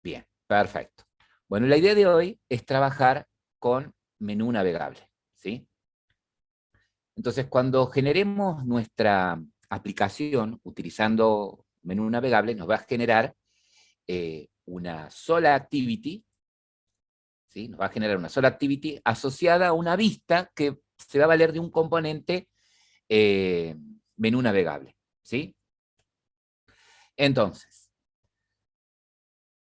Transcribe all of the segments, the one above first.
Bien, perfecto. Bueno, la idea de hoy es trabajar con menú navegable, ¿sí? Entonces, cuando generemos nuestra aplicación utilizando menú navegable, nos va a generar una sola activity, ¿sí? Nos va a generar una sola activity asociada a una vista que se va a valer de un componente eh, menú navegable, ¿sí? Entonces,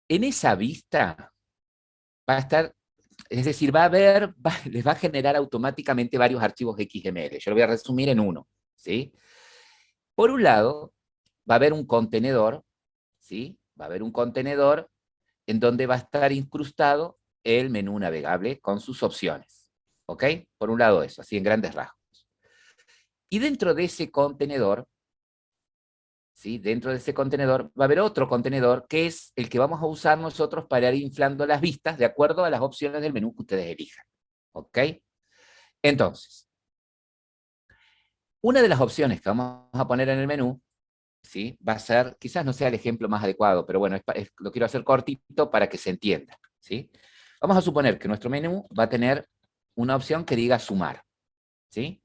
en esa vista va a estar, es decir, les va a generar automáticamente varios archivos XML. Yo lo voy a resumir en uno, ¿sí? Por un lado, va a haber un contenedor, ¿sí? Va a haber un contenedor en donde va a estar incrustado el menú navegable con sus opciones, ¿ok? Por un lado eso, así en grandes rasgos. Y dentro de ese contenedor, ¿sí? Dentro de ese contenedor va a haber otro contenedor que es el que vamos a usar nosotros para ir inflando las vistas de acuerdo a las opciones del menú que ustedes elijan, ¿ok? Entonces, una de las opciones que vamos a poner en el menú, ¿sí? Va a ser, quizás no sea el ejemplo más adecuado, pero bueno, lo quiero hacer cortito para que se entienda, ¿sí? Vamos a suponer que nuestro menú va a tener una opción que diga sumar, ¿sí?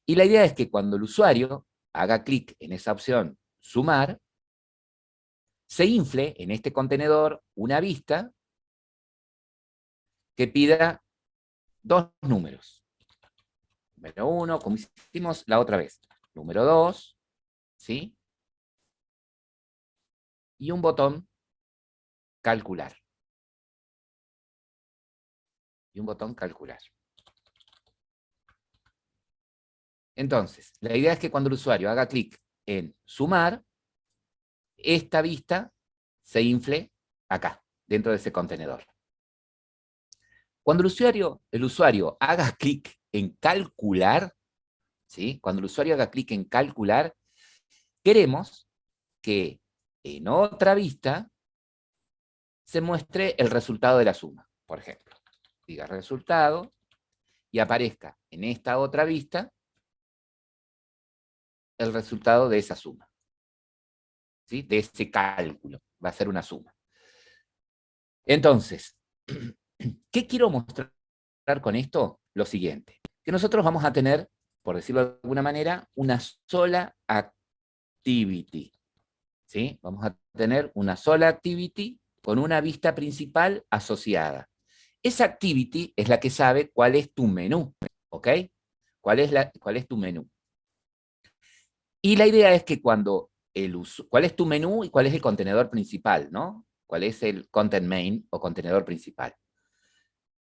Y la idea es que cuando el usuario haga clic en esa opción sumar, se infle en este contenedor una vista que pida dos números. Número uno, como hicimos la otra vez. Número dos, ¿sí? Y un botón calcular. Y un botón calcular. Entonces, la idea es que cuando el usuario haga clic en sumar, esta vista se infle acá, dentro de ese contenedor. Cuando el usuario haga clic en calcular, ¿sí? Cuando el usuario haga clic en calcular, queremos que en otra vista se muestre el resultado de la suma. Por ejemplo, diga resultado y aparezca en esta otra vista el resultado de esa suma, ¿sí? De ese cálculo. Va a ser una suma. Entonces, ¿qué quiero mostrar con esto? Lo siguiente, que nosotros vamos a tener, por decirlo de alguna manera, una sola activity, ¿sí? Vamos a tener una sola activity con una vista principal asociada. Esa activity es la que sabe cuál es tu menú, ¿ok? ¿Cuál es tu menú? Y la idea es que cuál es tu menú y cuál es el contenedor principal, ¿no? ¿Cuál es el content main o contenedor principal?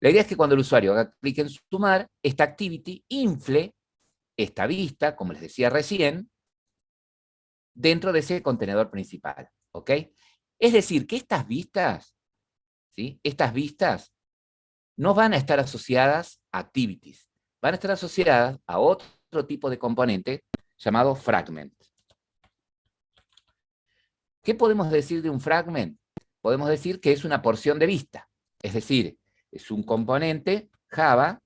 La idea es que cuando el usuario haga clic en sumar, esta activity infle esta vista, como les decía recién, dentro de ese contenedor principal, ¿ok? Es decir, que estas vistas, ¿sí? Estas vistas no van a estar asociadas a activities, van a estar asociadas a otro tipo de componente llamado fragment. ¿Qué podemos decir de un fragment? Podemos decir que es una porción de vista, es decir, es un componente Java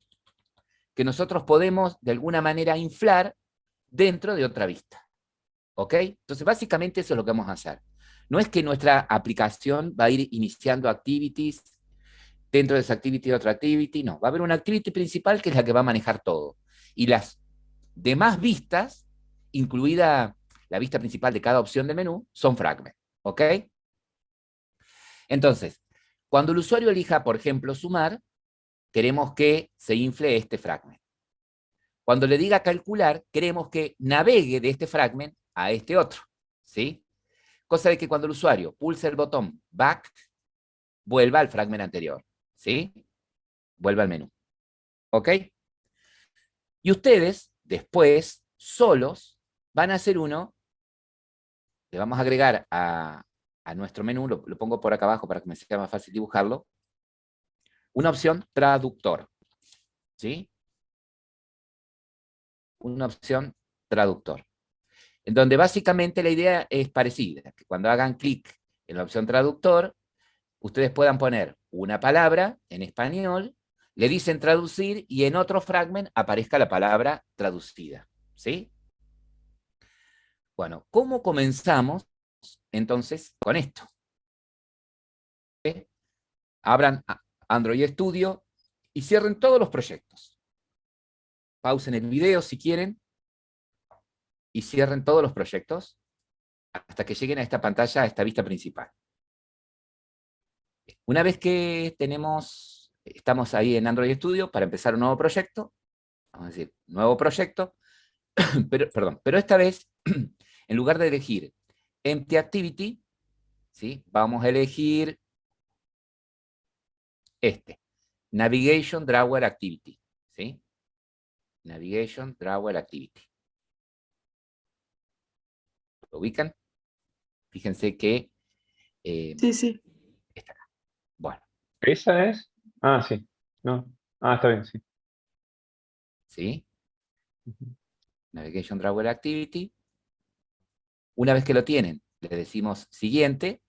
que nosotros podemos de alguna manera inflar dentro de otra vista. ¿Ok? Entonces, básicamente eso es lo que vamos a hacer. No es que nuestra aplicación va a ir iniciando activities, dentro de esa activity otra activity, no. Va a haber una activity principal que es la que va a manejar todo. Y las demás vistas, incluida la vista principal de cada opción de menú, son fragments. ¿Ok? Entonces, cuando el usuario elija, por ejemplo, sumar, queremos que se infle este fragment. Cuando le diga calcular, queremos que navegue de este fragment a este otro. ¿Sí? Cosa de que cuando el usuario pulse el botón back, vuelva al fragment anterior. ¿Sí? Vuelva al menú. ¿Ok? Y ustedes, después, solos, van a hacer uno, le vamos a agregar a nuestro menú, lo pongo por acá abajo para que me sea más fácil dibujarlo, una opción traductor. ¿Sí? Una opción traductor. En donde básicamente la idea es parecida, que cuando hagan clic en la opción traductor, ustedes puedan poner una palabra en español, le dicen traducir y en otro fragment aparezca la palabra traducida. ¿Sí? Bueno, ¿cómo comenzamos entonces con esto? abran Android Studio y cierren todos los proyectos. Pausen el video si quieren y cierren todos los proyectos hasta que lleguen a esta pantalla, a esta vista principal. Una vez que estamos ahí en Android Studio para empezar un nuevo proyecto, vamos a decir, nuevo proyecto, pero esta vez, en lugar de elegir Empty Activity, ¿sí? Vamos a elegir Navigation Drawer Activity, ¿sí? Navigation Drawer Activity. ¿Lo ubican? Fíjense que Sí. está acá. Bueno. ¿Esa es? Ah, sí. No. Ah, está bien, sí. ¿Sí? Navigation Drawer Activity. Una vez que lo tienen, le decimos siguiente.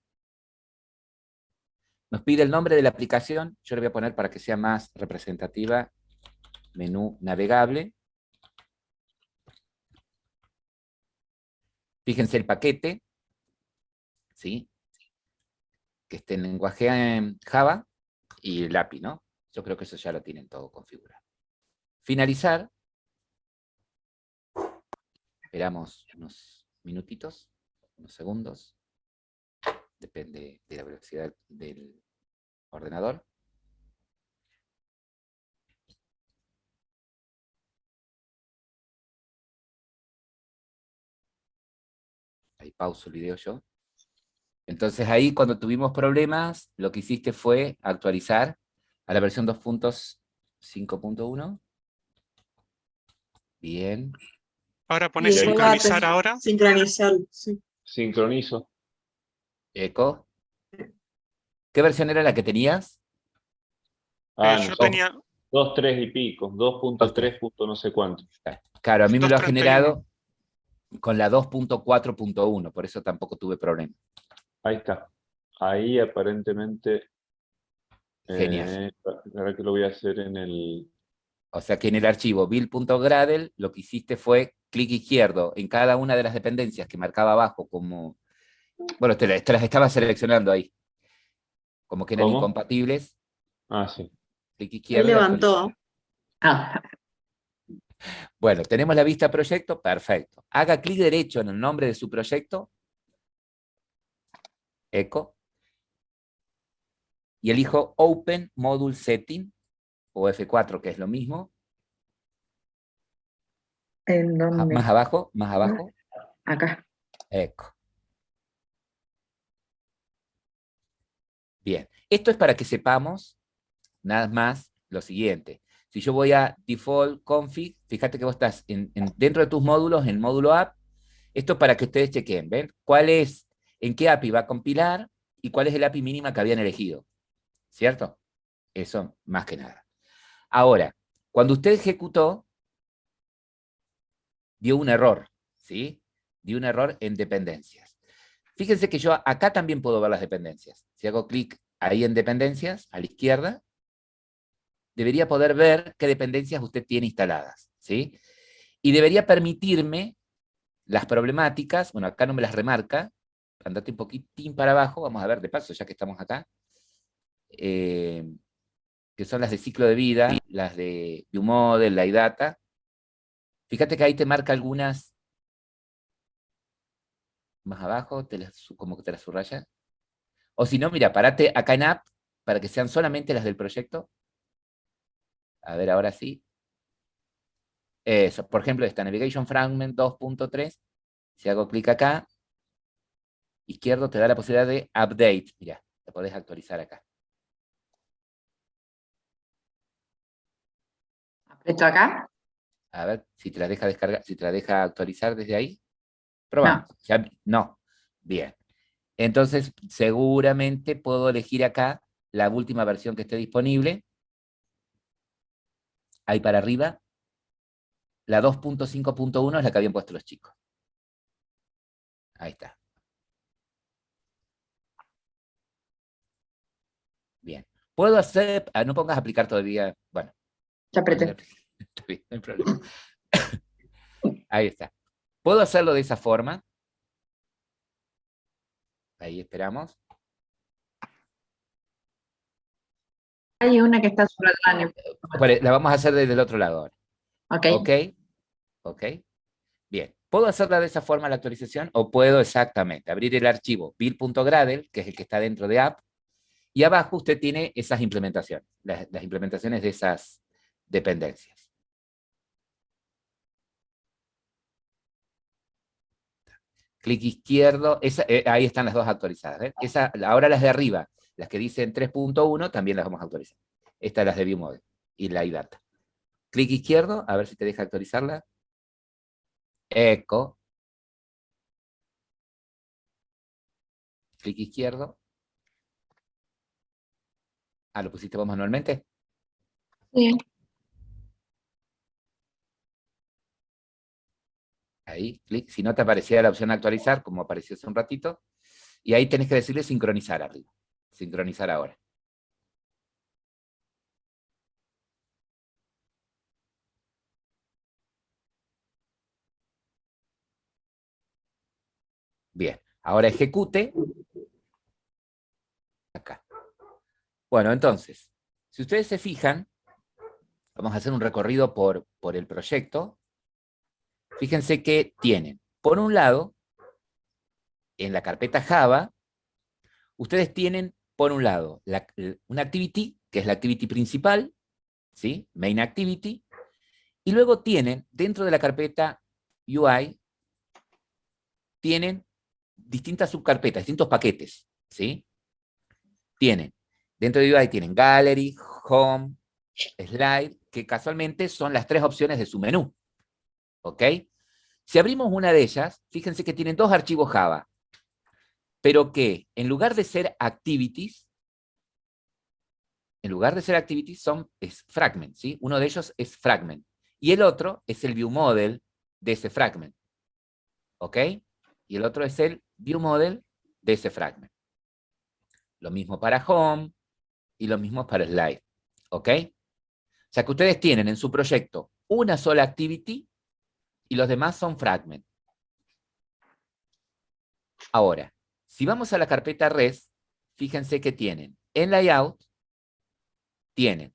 Nos pide el nombre de la aplicación. Yo le voy a poner para que sea más representativa. Menú navegable. Fíjense el paquete. ¿Sí? Que esté en lenguaje en Java y el API, ¿no? Yo creo que eso ya lo tienen todo configurado. Finalizar. Esperamos unos minutitos, unos segundos. Depende de la velocidad del ordenador. Ahí pauso el video yo. Entonces ahí cuando tuvimos problemas, lo que hiciste fue actualizar a la versión 2.5.1. Bien. Ahora Y pone después va a sincronizar ahora. sincronizar, sí. Sincronizo. Eco. ¿Qué versión era la que tenías? Ah, no, Yo tenía 2.3 y pico. 2.3 punto no sé cuánto. Claro, a mí me lo ha 2.31. generado con la 2.4.1, por eso tampoco tuve problema. Ahí está. Ahí aparentemente. Genial. Ahora que lo voy a hacer en el. O sea que en el archivo build.gradle lo que hiciste fue clic izquierdo en cada una de las dependencias que marcaba abajo como... Bueno, te las estaba seleccionando ahí. Como que eran ¿Cómo? incompatibles. Ah, sí. Clic Él izquierdo y actualizar. levantó. Ah, Bueno, tenemos la vista proyecto, perfecto. Haga clic derecho en el nombre de su proyecto, eco, y elijo Open Module Setting, o F4, que es lo mismo. ¿en dónde? Más abajo, Acá. eco. Bien, esto es para que sepamos nada más lo siguiente. Si yo voy a Default Config, fíjate que vos estás dentro de tus módulos, en módulo app, esto es para que ustedes chequen, ¿ven? En qué API va a compilar y cuál es el API mínima que habían elegido, ¿cierto? Eso más que nada. Ahora, cuando usted ejecutó, dio un error, ¿sí? Dio un error en dependencias. Fíjense que yo acá también puedo ver las dependencias. Si hago clic ahí en dependencias, a la izquierda, debería poder ver qué dependencias usted tiene instaladas, ¿sí? Y debería permitirme las problemáticas, bueno, acá no me las remarca, andate un poquitín para abajo, vamos a ver de paso, ya que estamos acá, que son las de ciclo de vida, las de ViewModel, la iData. Fíjate que ahí te marca algunas más abajo, como que te las subraya. O si no, mira, parate acá en App, para que sean solamente las del proyecto. A ver, ahora sí. Eso, por ejemplo, esta Navigation Fragment 2.3. Si hago clic acá, izquierdo te da la posibilidad de update. Mira, la podés actualizar acá. ¿Esto acá? A ver si te la deja descargar, si te la deja actualizar desde ahí. No. Probamos. No. Bien. Entonces, seguramente puedo elegir acá la última versión que esté disponible. Ahí para arriba. La 2.5.1 es la que habían puesto los chicos. Ahí está. Bien. Puedo hacer... no pongas aplicar todavía. Bueno. Ya apreté. Está bien, no hay problema. Ahí está. Puedo hacerlo de esa forma. Ahí esperamos. Hay una que está sobre el daño. La vamos a hacer desde el otro lado ahora. Ok. ¿Ok? ¿Ok? Bien. ¿Puedo hacerla de esa forma la actualización? O puedo exactamente abrir el archivo build.gradle, que es el que está dentro de app, y abajo usted tiene esas implementaciones, las implementaciones de esas dependencias. Clic izquierdo, ahí están las dos actualizadas. ¿Ven? Ahora las de arriba, las que dicen 3.1, también las vamos a actualizar. Estas las de ViewModel y la iData. Clic izquierdo, a ver si te deja actualizarla. Eco. Clic izquierdo. Ah, ¿lo pusiste vos manualmente? Sí. Ahí, clic. Si no te aparecía la opción actualizar, como apareció hace un ratito, y ahí tenés que decirle sincronizar arriba. Sincronizar ahora. Bien, ahora ejecute. Acá. Bueno, entonces, si ustedes se fijan, vamos a hacer un recorrido por el proyecto. Fíjense que tienen, por un lado, en la carpeta Java, ustedes tienen, por un lado, una activity, que es la activity principal, ¿sí? Main activity, y luego tienen, dentro de la carpeta UI, tienen distintas subcarpetas, distintos paquetes, ¿sí? Tienen, dentro de UI tienen Gallery, Home, Slide, que casualmente son las tres opciones de su menú, ¿ok? Si abrimos una de ellas, fíjense que tienen dos archivos Java, pero que en lugar de ser activities, es fragment, ¿sí? Uno de ellos es fragment, y el otro es el view model de ese fragment, ¿ok? Y el otro es el view model de ese fragment. Lo mismo para home, y lo mismo para slide, ¿ok? O sea que ustedes tienen en su proyecto una sola activity, y los demás son fragment. Ahora, si vamos a la carpeta res, fíjense que tienen en layout, tienen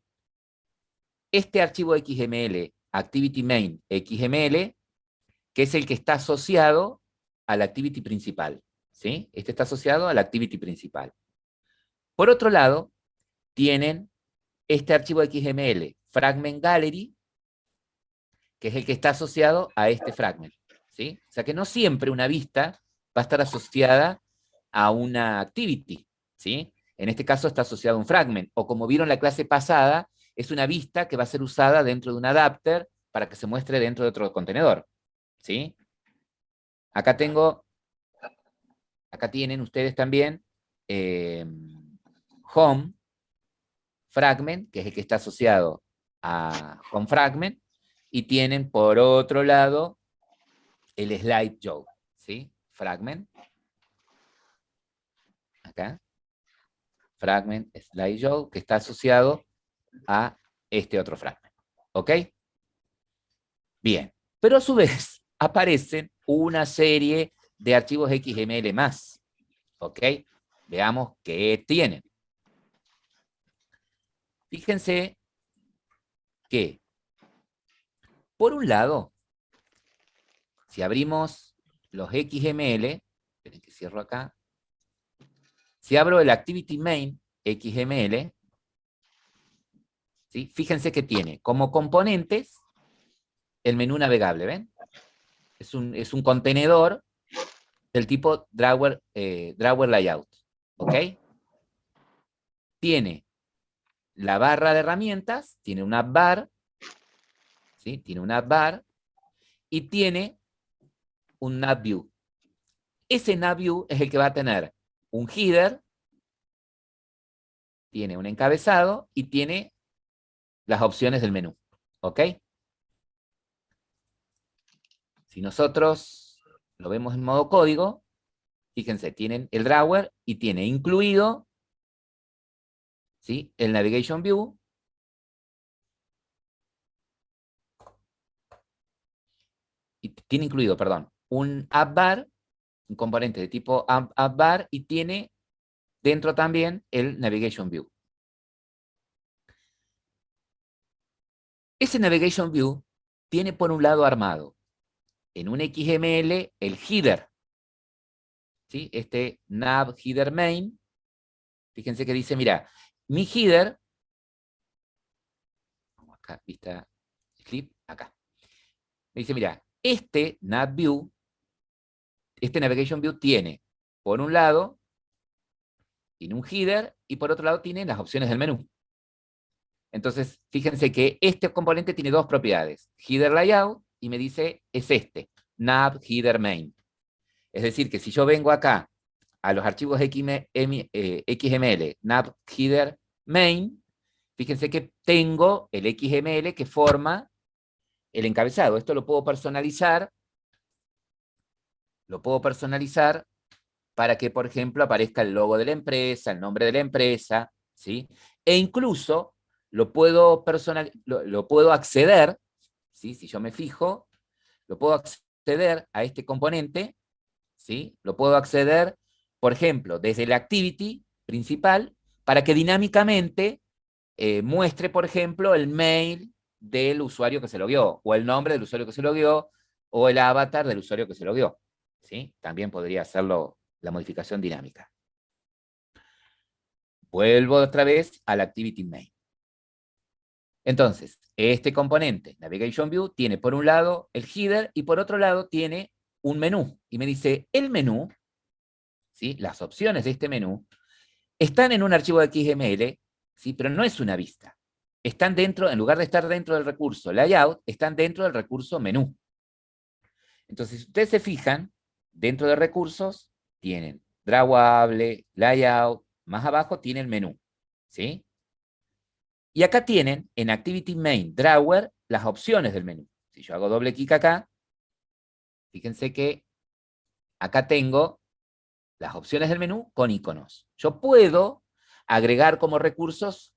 este archivo XML, activity main XML, que es el que está asociado a la activity principal, ¿sí? Este está asociado a la activity principal. Por otro lado, tienen este archivo XML, fragment gallery, que es el que está asociado a este fragment, ¿sí? O sea que no siempre una vista va a estar asociada a una activity, ¿sí? En este caso está asociado a un fragment, o como vieron la clase pasada, es una vista que va a ser usada dentro de un adapter para que se muestre dentro de otro contenedor, ¿sí? Acá tienen ustedes también home fragment, que es el que está asociado a home fragment, y tienen por otro lado el slide show, ¿sí? Fragment, acá, fragment slide show, que está asociado a este otro fragment, ¿ok? Bien, pero a su vez aparecen una serie de archivos XML más, ¿ok? Veamos qué tienen. Fíjense que, por un lado, si abrimos los XML, esperen que cierro acá, si abro el Activity Main XML, ¿sí? Fíjense que tiene como componentes el menú navegable, ¿ven? Es un contenedor del tipo drawer layout, ¿ok? Tiene la barra de herramientas, tiene una bar, ¿sí? Tiene una bar y tiene un nav view. Ese nav view es el que va a tener un header, tiene un encabezado y tiene las opciones del menú, ¿ok? Si nosotros lo vemos en modo código, fíjense, tienen el drawer y tiene incluido, ¿sí? El Navigation View, y tiene incluido, perdón, un app bar, un componente de tipo app bar, y tiene dentro también el Navigation View. Ese Navigation View tiene por un lado armado en un XML el header, ¿sí? Este nav header main, fíjense que dice, mira, mi header, vamos acá, vista clip, acá. Me dice, mira, este nav view, este Navigation View tiene, por un lado, tiene un header, y por otro lado tiene las opciones del menú. Entonces, fíjense que este componente tiene dos propiedades, header layout, y me dice, es este, nav header main. Es decir, que si yo vengo acá a los archivos XML, nav header main, fíjense que tengo el XML que forma el encabezado. Esto lo puedo personalizar para que, por ejemplo, aparezca el logo de la empresa, el nombre de la empresa, ¿sí? E incluso lo puedo acceder, ¿sí? Si yo me fijo, lo puedo acceder a este componente, ¿sí? Lo puedo acceder, por ejemplo, desde la activity principal, para que dinámicamente muestre, por ejemplo, el mail del usuario que se logueó, o el nombre del usuario que se logueó, o el avatar del usuario que se logueó, ¿sí? También podría hacerlo la modificación dinámica. Vuelvo otra vez al Activity Main. Entonces, este componente, Navigation View, tiene por un lado el header y por otro lado tiene un menú. Y me dice, el menú, ¿sí? Las opciones de este menú, están en un archivo de XML, ¿sí? Pero no es una vista. Están dentro, en lugar de estar dentro del recurso layout, están dentro del recurso menú. Entonces, si ustedes se fijan, dentro de recursos tienen drawable, layout, más abajo tiene el menú, ¿sí? Y acá tienen, en Activity Main Drawer, las opciones del menú. Si yo hago doble clic acá, fíjense que acá tengo las opciones del menú con iconos. Yo puedo agregar como recursos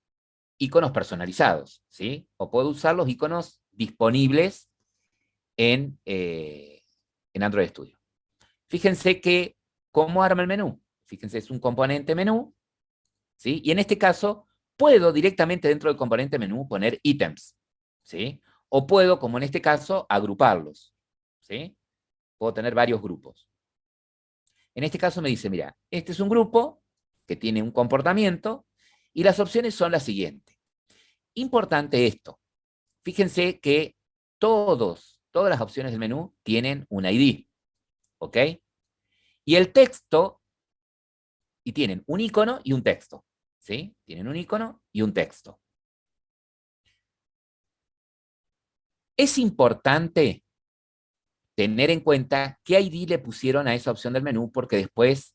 iconos personalizados, ¿sí? O puedo usar los iconos disponibles en Android Studio. Fíjense que, ¿cómo arma el menú? Fíjense, es un componente menú, ¿sí? Y en este caso, puedo directamente dentro del componente menú poner ítems, ¿sí? O puedo, como en este caso, agruparlos, ¿sí? Puedo tener varios grupos. En este caso me dice, mira, este es un grupo que tiene un comportamiento y las opciones son las siguientes. Importante esto. Fíjense que todas las opciones del menú tienen un ID, ¿ok? Y el texto, y tienen un icono y un texto, ¿sí? Tienen un icono y un texto. Es importante tener en cuenta qué ID le pusieron a esa opción del menú, porque después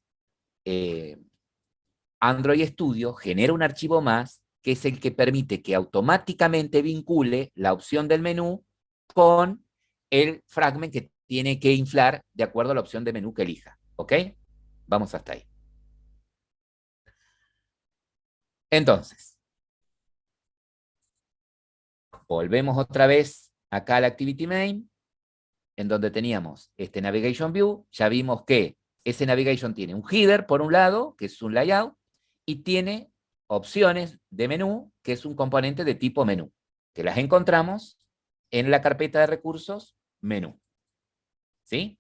Android Studio genera un archivo más, que es el que permite que automáticamente vincule la opción del menú con el fragment que tiene que inflar de acuerdo a la opción de menú que elija. ¿Ok? Vamos hasta ahí. Entonces, volvemos otra vez acá al Activity Main, en donde teníamos este Navigation View. Ya vimos que ese Navigation tiene un header por un lado, que es un layout, y tiene opciones de menú, que es un componente de tipo menú, que las encontramos en la carpeta de recursos menú. ¿Sí?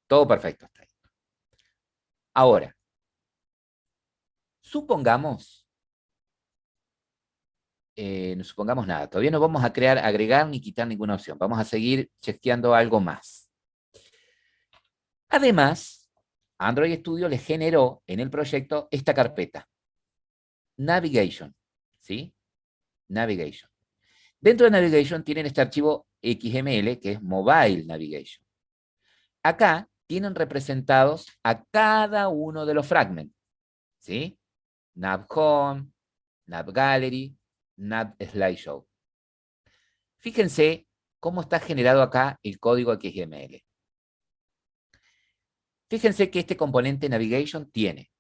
Todo perfecto hasta ahí. Ahora, supongamos, no supongamos nada, todavía no vamos a agregar ni quitar ninguna opción, vamos a seguir chequeando algo más. Además, Android Studio le generó en el proyecto esta carpeta, Navigation, ¿sí? Navigation. Dentro de Navigation tienen este archivo XML que es Mobile Navigation. Acá tienen representados a cada uno de los fragments, ¿sí? Nav Home, Nav Gallery, Nav Slideshow. Fíjense cómo está generado acá el código XML. Fíjense que este componente Navigation tiene,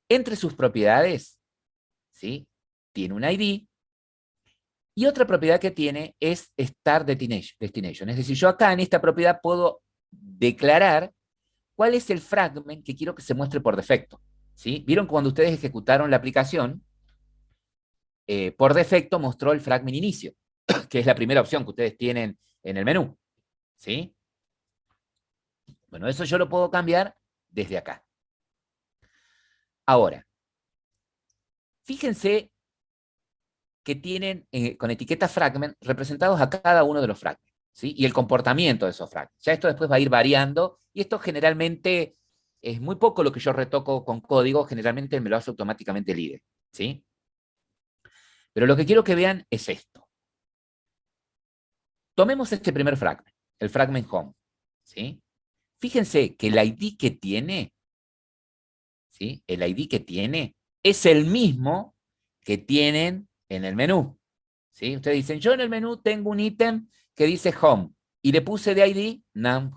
entre sus propiedades, ¿sí? Tiene un ID, y otra propiedad que tiene es Start Destination. Es decir, yo acá en esta propiedad puedo declarar cuál es el fragment que quiero que se muestre por defecto, ¿sí? ¿Vieron cuando ustedes ejecutaron la aplicación? por defecto mostró el fragment inicio, que es la primera opción que ustedes tienen en el menú. ¿Sí? Bueno, eso yo lo puedo cambiar desde acá. Ahora, fíjense que tienen con etiqueta fragment representados a cada uno de los fragments, ¿sí? Y el comportamiento de esos fragments. Ya esto después va a ir variando, y esto generalmente es muy poco lo que yo retoco con código, generalmente me lo hace automáticamente el IDE, ¿sí? Pero lo que quiero que vean es esto. Tomemos este primer fragment, el fragment home, ¿sí? Fíjense que el ID que tiene, ¿sí? El ID que tiene es el mismo que tienen en el menú. ¿Sí? Ustedes dicen, yo en el menú tengo un ítem que dice home, y le puse de ID nav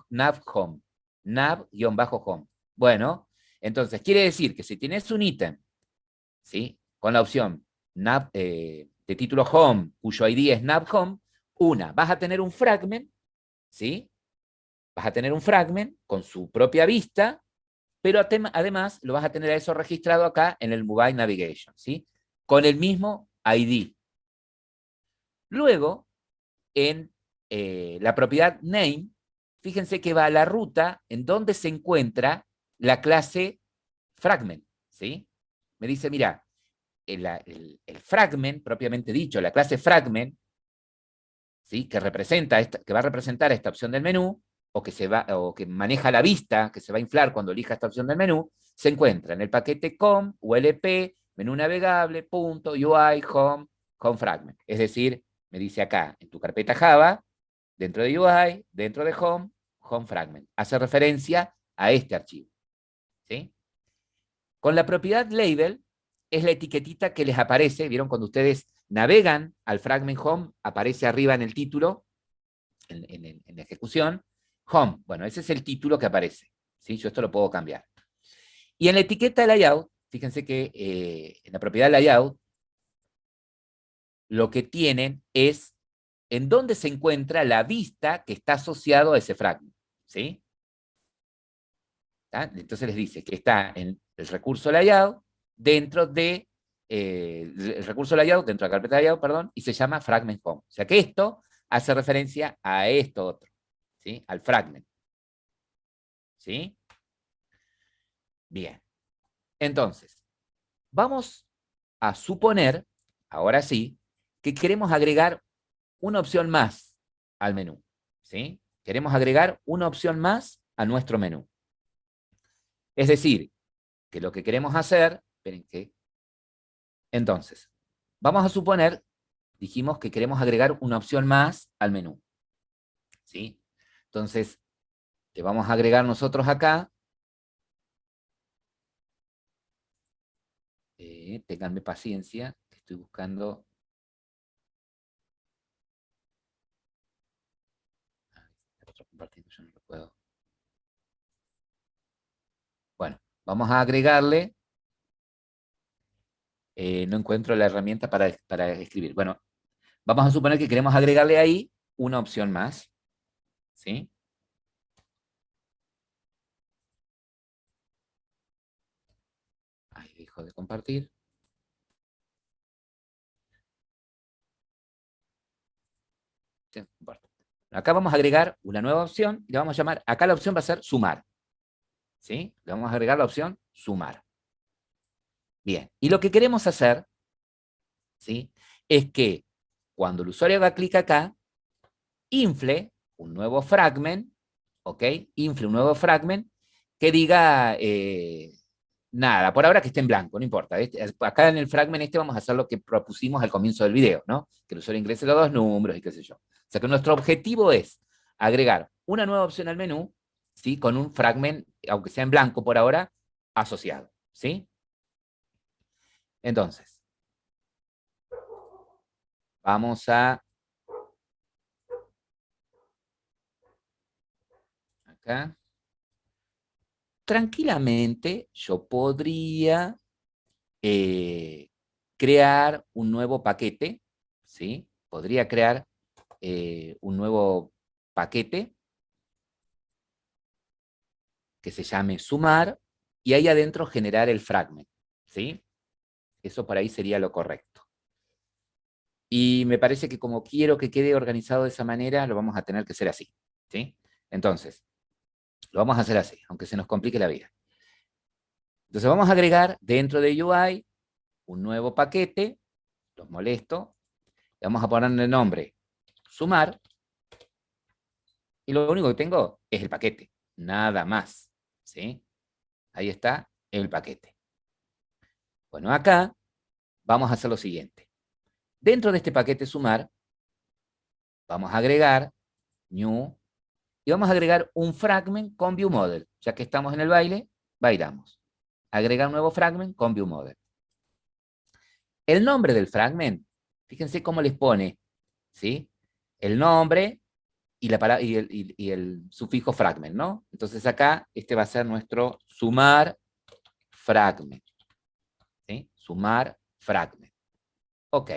home, nav-home. Bueno, entonces quiere decir que si tienes un ítem, ¿sí? Con la opción nav, de título home, cuyo ID es nav home, vas a tener un fragment, ¿sí? Vas a tener un fragment con su propia vista, pero además lo vas a tener a eso registrado acá en el Mobile Navigation, ¿sí? Con el mismo ID. Luego, en la propiedad name, fíjense que va a la ruta en donde se encuentra la clase fragment, ¿sí? Me dice, mira, el fragment, propiamente dicho, la clase fragment, ¿sí? Que va a representar esta opción del menú, o que maneja la vista, que se va a inflar cuando elija esta opción del menú, se encuentra en el paquete com, ulp, menú navegable, punto, UI, home fragment. Es decir, me dice acá, en tu carpeta Java, dentro de UI, dentro de home fragment. Hace referencia a este archivo, ¿sí? Con la propiedad label, es la etiquetita que les aparece, ¿vieron? Cuando ustedes navegan al fragment home, aparece arriba en el título, en la ejecución, home. Bueno, ese es el título que aparece, ¿sí? Yo esto lo puedo cambiar. Y en la etiqueta layout, fíjense que en la propiedad layout, lo que tienen es en dónde se encuentra la vista que está asociado a ese fragment, ¿sí? ¿Ah? Entonces les dice que está en el recurso layout dentro de el recurso layout, dentro de la carpeta layout, perdón, y se llama fragment home. O sea que esto hace referencia a esto otro, ¿sí? Al fragment. ¿Sí? Bien. Entonces, vamos a suponer, ahora sí, que queremos agregar una opción más al menú, ¿sí? Queremos agregar una opción más a nuestro menú. Es decir, que lo que queremos hacer, esperen que, entonces, vamos a suponer, dijimos que queremos agregar una opción más al menú, ¿sí? Entonces, le vamos a agregar nosotros acá, ténganme paciencia, que estoy buscando. Compartiendo, yo no lo puedo. Bueno, vamos a agregarle. No encuentro la herramienta para escribir. Bueno, vamos a suponer que queremos agregarle ahí una opción más. ¿Sí? Ahí dejo de compartir. Sí, comparto. Acá vamos a agregar una nueva opción y le vamos a llamar, acá la opción va a ser sumar. ¿Sí? Le vamos a agregar la opción sumar. Bien, y lo que queremos hacer, ¿sí? Es que cuando el usuario haga clic acá, infle un nuevo fragment, ¿ok? Infle un nuevo fragment que diga, nada, por ahora que esté en blanco, no importa. Acá en el fragment vamos a hacer lo que propusimos al comienzo del video, ¿no? Que el usuario ingrese los dos números y qué sé yo. O sea que nuestro objetivo es agregar una nueva opción al menú, ¿sí? Con un fragment, aunque sea en blanco por ahora, asociado, ¿sí? Entonces, vamos a acá. Tranquilamente yo podría crear un nuevo paquete, ¿sí? Podría crear un nuevo paquete que se llame sumar y ahí adentro generar el fragment, ¿sí? Eso por ahí sería lo correcto. Y me parece que como quiero que quede organizado de esa manera, lo vamos a tener que hacer así, ¿sí? Entonces, lo vamos a hacer así, aunque se nos complique la vida. Entonces vamos a agregar dentro de UI un nuevo paquete, los molesto, le vamos a ponerle el nombre sumar, y lo único que tengo es el paquete, nada más, ¿sí? Ahí está el paquete. Bueno, acá vamos a hacer lo siguiente. Dentro de este paquete sumar, vamos a agregar new, y vamos a agregar un fragment con viewModel. Ya que estamos en el baile, bailamos. Agregar un nuevo fragment con viewModel. El nombre del fragment, fíjense cómo les pone, ¿sí? El nombre y, y el sufijo fragment, ¿no? Entonces acá, este va a ser nuestro sumar fragment, ¿sí? Sumar fragment. Ok.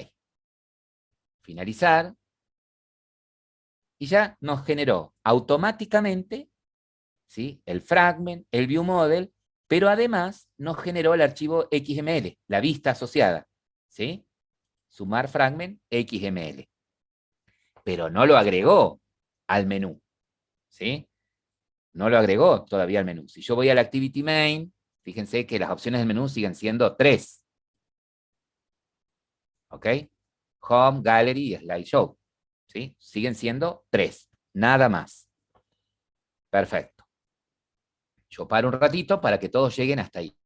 Finalizar. Y ya nos generó automáticamente, ¿sí? El fragment, el viewModel, pero además nos generó el archivo XML, la vista asociada, ¿sí? Sumar fragment XML. Pero no lo agregó al menú, ¿sí? No lo agregó todavía al menú. Si yo voy al Activity Main, fíjense que las opciones del menú siguen siendo 3. ¿Ok? Home, Gallery y Slideshow. ¿Sí? Siguen siendo 3. Nada más. Perfecto. Yo paro un ratito para que todos lleguen hasta ahí.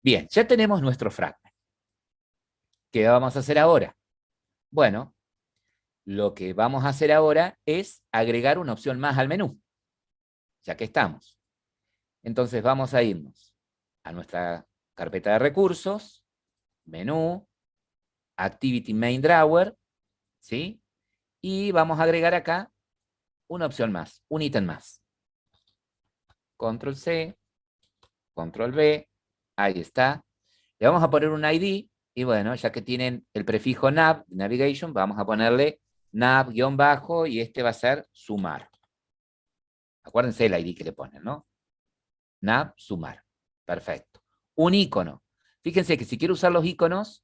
Bien, ya tenemos nuestro fragment. ¿Qué vamos a hacer ahora? Bueno, lo que vamos a hacer ahora es agregar una opción más al menú, ya que estamos. Entonces vamos a irnos a nuestra carpeta de recursos, menú, Activity Main Drawer, ¿sí? Y vamos a agregar acá una opción más, un ítem más. Control C, Control V, ahí está. Le vamos a poner un ID, y bueno, ya que tienen el prefijo nav, navigation, vamos a ponerle nav-bajo, y este va a ser sumar. Acuérdense el ID que le ponen, ¿no? Nav, sumar. Perfecto. Un icono. Fíjense que si quiero usar los iconos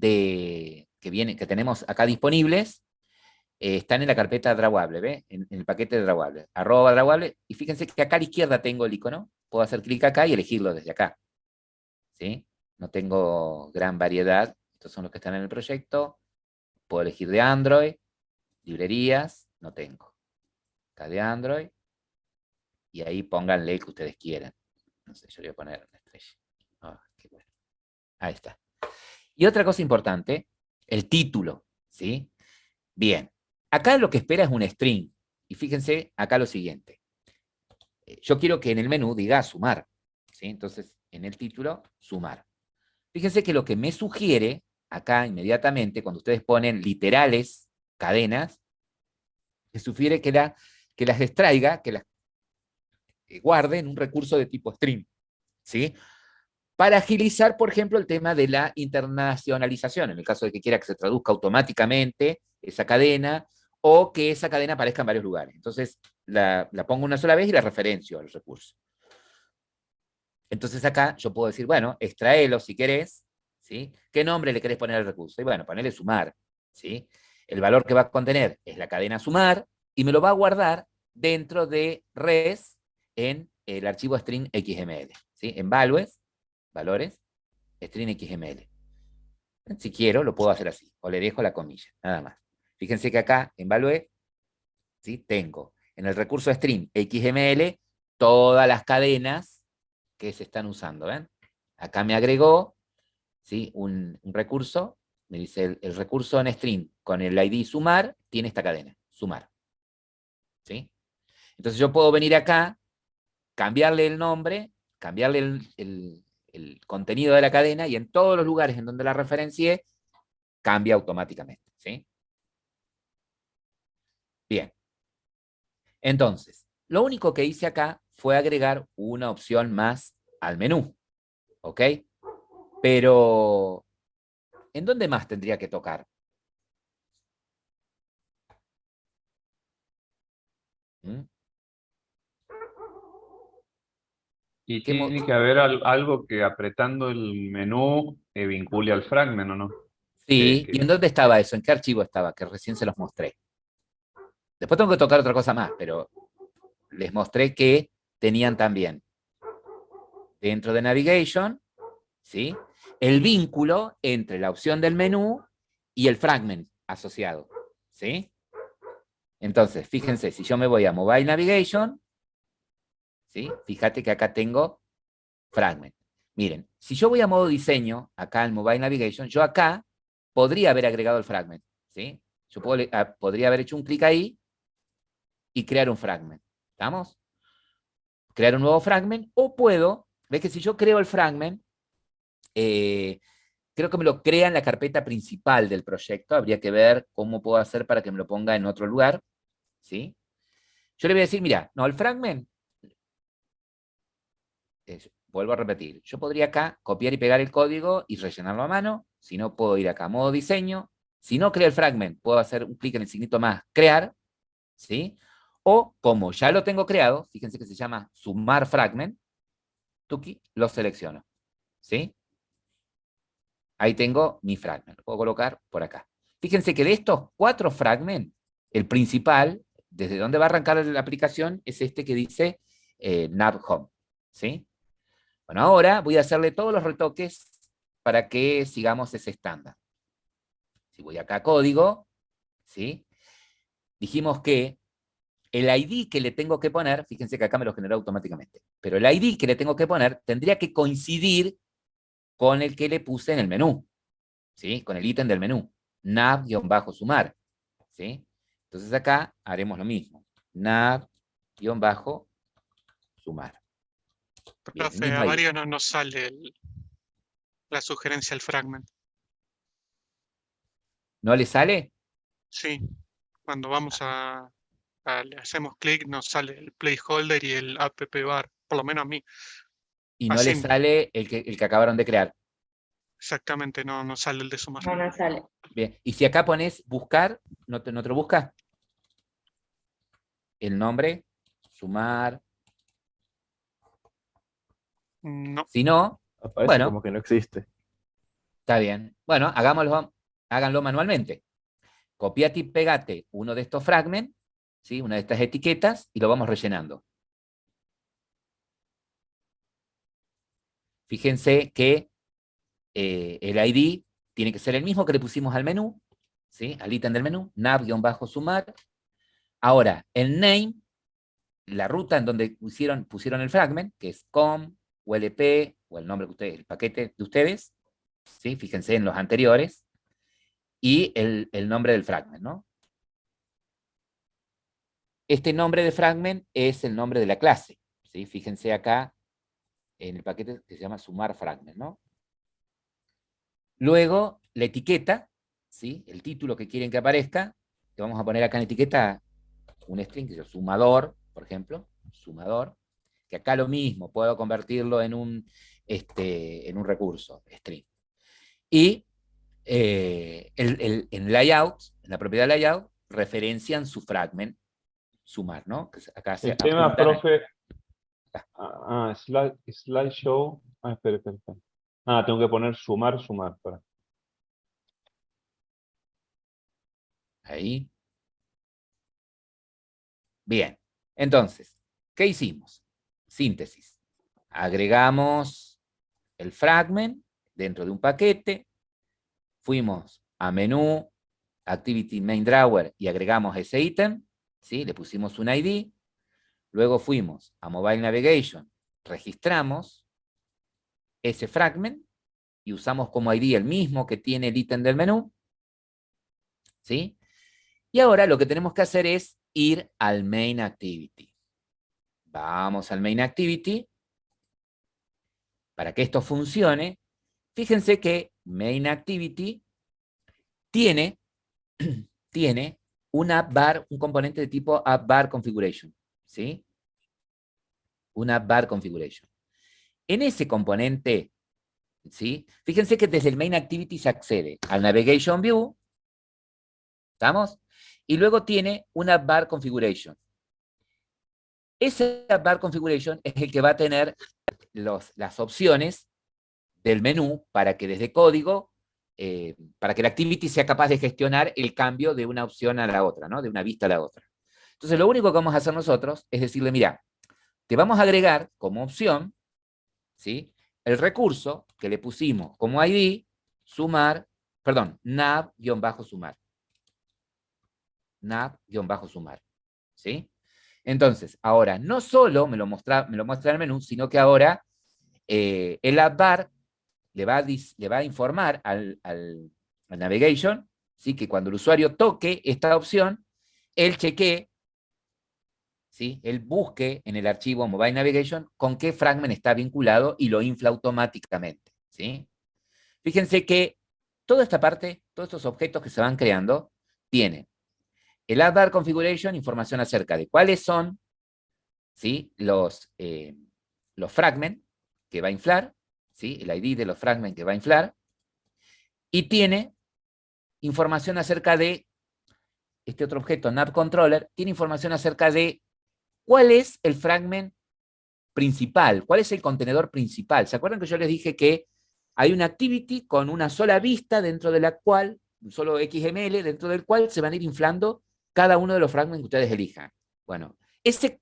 que tenemos acá disponibles, están en la carpeta drawable, ¿ve? En el paquete de drawable. @drawable. Y fíjense que acá a la izquierda tengo el icono. Puedo hacer clic acá y elegirlo desde acá. ¿Sí? No tengo gran variedad. Estos son los que están en el proyecto. Puedo elegir de Android, librerías, no tengo. Acá de Android. Y ahí pónganle el que ustedes quieran. No sé, yo le voy a poner una estrella. Oh, qué bueno. Ahí está. Y otra cosa importante, el título. ¿Sí? Bien. Acá lo que espera es un string. Y fíjense acá lo siguiente. Yo quiero que en el menú diga sumar. ¿Sí? Entonces, en el título, sumar. Fíjense que lo que me sugiere acá inmediatamente, cuando ustedes ponen literales, cadenas, me sugiere que las extraiga, que las guarde en un recurso de tipo string. ¿Sí? Para agilizar, por ejemplo, el tema de la internacionalización, en el caso de que quiera que se traduzca automáticamente esa cadena, o que esa cadena aparezca en varios lugares. Entonces, la pongo una sola vez y la referencio al recurso. Entonces acá yo puedo decir, bueno, extraelo si querés, ¿sí? ¿Qué nombre le querés poner al recurso? Y bueno, ponerle sumar, ¿sí? El valor que va a contener es la cadena sumar, y me lo va a guardar dentro de res en el archivo string XML, ¿sí? En values, valores, string XML. Si quiero, lo puedo hacer así, o le dejo la comilla, nada más. Fíjense que acá, en value, ¿sí? Tengo en el recurso string XML todas las cadenas que se están usando, ¿ven? Acá me agregó, ¿sí? un recurso, me dice el recurso en string con el ID sumar, tiene esta cadena, sumar. ¿Sí? Entonces yo puedo venir acá, cambiarle el nombre, cambiarle el contenido de la cadena, y en todos los lugares en donde la referencié, cambia automáticamente. ¿Sí? Bien. Entonces, lo único que hice acá fue agregar una opción más al menú. ¿Ok? Pero, ¿en dónde más tendría que tocar? ¿Mm? Y ¿Qué tiene que haber algo que apretando el menú vincule al fragment, ¿o no? Sí, ¿y en dónde estaba eso? ¿En qué archivo estaba? Que recién se los mostré. Después tengo que tocar otra cosa más, pero les mostré que tenían también dentro de Navigation, ¿sí? El vínculo entre la opción del menú y el fragment asociado, ¿sí? Entonces, fíjense, si yo me voy a Mobile Navigation, ¿sí? Fíjate que acá tengo fragment. Miren, si yo voy a modo diseño, acá en Mobile Navigation, yo acá podría haber agregado el fragment, ¿sí? Yo podría haber hecho un clic ahí y crear un fragment, ¿estamos? Crear un nuevo fragment, o puedo, ves que si yo creo el fragment, creo que me lo crea en la carpeta principal del proyecto, habría que ver cómo puedo hacer para que me lo ponga en otro lugar, ¿sí? Yo le voy a decir, mira, no, el fragment, vuelvo a repetir, yo podría acá copiar y pegar el código y rellenarlo a mano, si no puedo ir acá a modo diseño, si no creo el fragment, puedo hacer un clic en el signito más, crear, ¿sí? O como ya lo tengo creado, fíjense que se llama sumar fragment, tuki, lo selecciono, ¿sí? Ahí tengo mi fragment, lo puedo colocar por acá. Fíjense que de estos 4 fragments, el principal, desde donde va a arrancar la aplicación, es este que dice nav home, ¿sí? Bueno, ahora voy a hacerle todos los retoques para que sigamos ese estándar. Si voy acá a código, ¿sí? Dijimos que el ID que le tengo que poner, fíjense que acá me lo generó automáticamente, pero el ID que le tengo que poner tendría que coincidir con el que le puse en el menú, ¿sí? Con el ítem del menú, nav-sumar, ¿sí? Entonces acá haremos lo mismo, nav-sumar. Bien, el Profe, mismo a ID. varios no nos sale la sugerencia del fragment. ¿No le sale? Sí, cuando vamos le hacemos clic nos sale el placeholder y el app bar, por lo menos a mí. Y no le Así, sale el que acabaron de crear. exactamente, no sale el de sumar. No nos sale. Bien, y si acá pones buscar, ¿no te lo busca? El nombre, sumar. No, Si no, Aparece bueno, como que no existe. está bien. Bueno, háganlo manualmente. Copiate y pegate uno de estos fragments, ¿sí? Una de estas etiquetas, y lo vamos rellenando. Fíjense que el ID tiene que ser el mismo que le pusimos al menú, ¿sí? Al ítem del menú, nav-sumar. Ahora, el name, la ruta en donde pusieron el fragment, que es com, ULP, o el nombre que ustedes, el paquete de ustedes, ¿sí? Fíjense en los anteriores, y el nombre del fragment, ¿no? Este nombre de fragment es el nombre de la clase, ¿sí? Fíjense acá en el paquete que se llama sumar fragment, ¿no? Luego, la etiqueta, ¿sí? El título que quieren que aparezca, que vamos a poner acá en etiqueta un string, que es sumador, por ejemplo, sumador, que acá lo mismo, puedo convertirlo en en un recurso, string. Y en layout, en la propiedad layout, referencian su fragment, sumar, ¿no? Que acá se El tema, apuntan profe, slideshow. Espera. Tengo que poner sumar. Para. ahí. Bien, entonces, ¿qué hicimos? Síntesis. Agregamos el fragment dentro de un paquete, fuimos a menú, activity main drawer y agregamos ese ítem, ¿sí? Le pusimos un ID, luego fuimos a mobile navigation, registramos ese fragment y usamos como ID el mismo que tiene el ítem del menú, ¿sí? Y ahora lo que tenemos que hacer es ir al main activity. Vamos al main activity. Para que esto funcione, fíjense que main activity tiene un app bar, un componente de tipo app bar configuration, ¿sí? Un app bar configuration. En ese componente, ¿sí? Fíjense que desde el main activity se accede al navigation view, ¿estamos? Y luego tiene una app bar configuration. Ese app bar configuration es el que va a tener las opciones del menú para que desde código para que la activity sea capaz de gestionar el cambio de una opción a la otra, ¿no? De una vista a la otra. Entonces, lo único que vamos a hacer nosotros es decirle, mira, te vamos a agregar como opción, ¿sí? El recurso que le pusimos como ID, sumar, perdón, nav-sumar. Nav-sumar, ¿sí? Entonces, ahora, no solo me lo muestra el menú, sino que ahora el AppBar le va a informar al navigation, ¿sí? Que cuando el usuario toque esta opción, él chequee, ¿sí? Él busque en el archivo Mobile Navigation con qué fragment está vinculado y lo infla automáticamente, ¿sí? Fíjense que toda esta parte, todos estos objetos que se van creando, tienen el AppBar Configuration, información acerca de cuáles son, ¿sí? Los fragments que va a inflar, ¿sí? El ID de los fragments que va a inflar, y tiene información acerca de este otro objeto, NavController, tiene información acerca de cuál es el fragment principal, cuál es el contenedor principal. ¿Se acuerdan que yo les dije que hay una activity con una sola vista dentro de la cual, un solo XML, dentro del cual se van a ir inflando cada uno de los fragments que ustedes elijan? Bueno, ese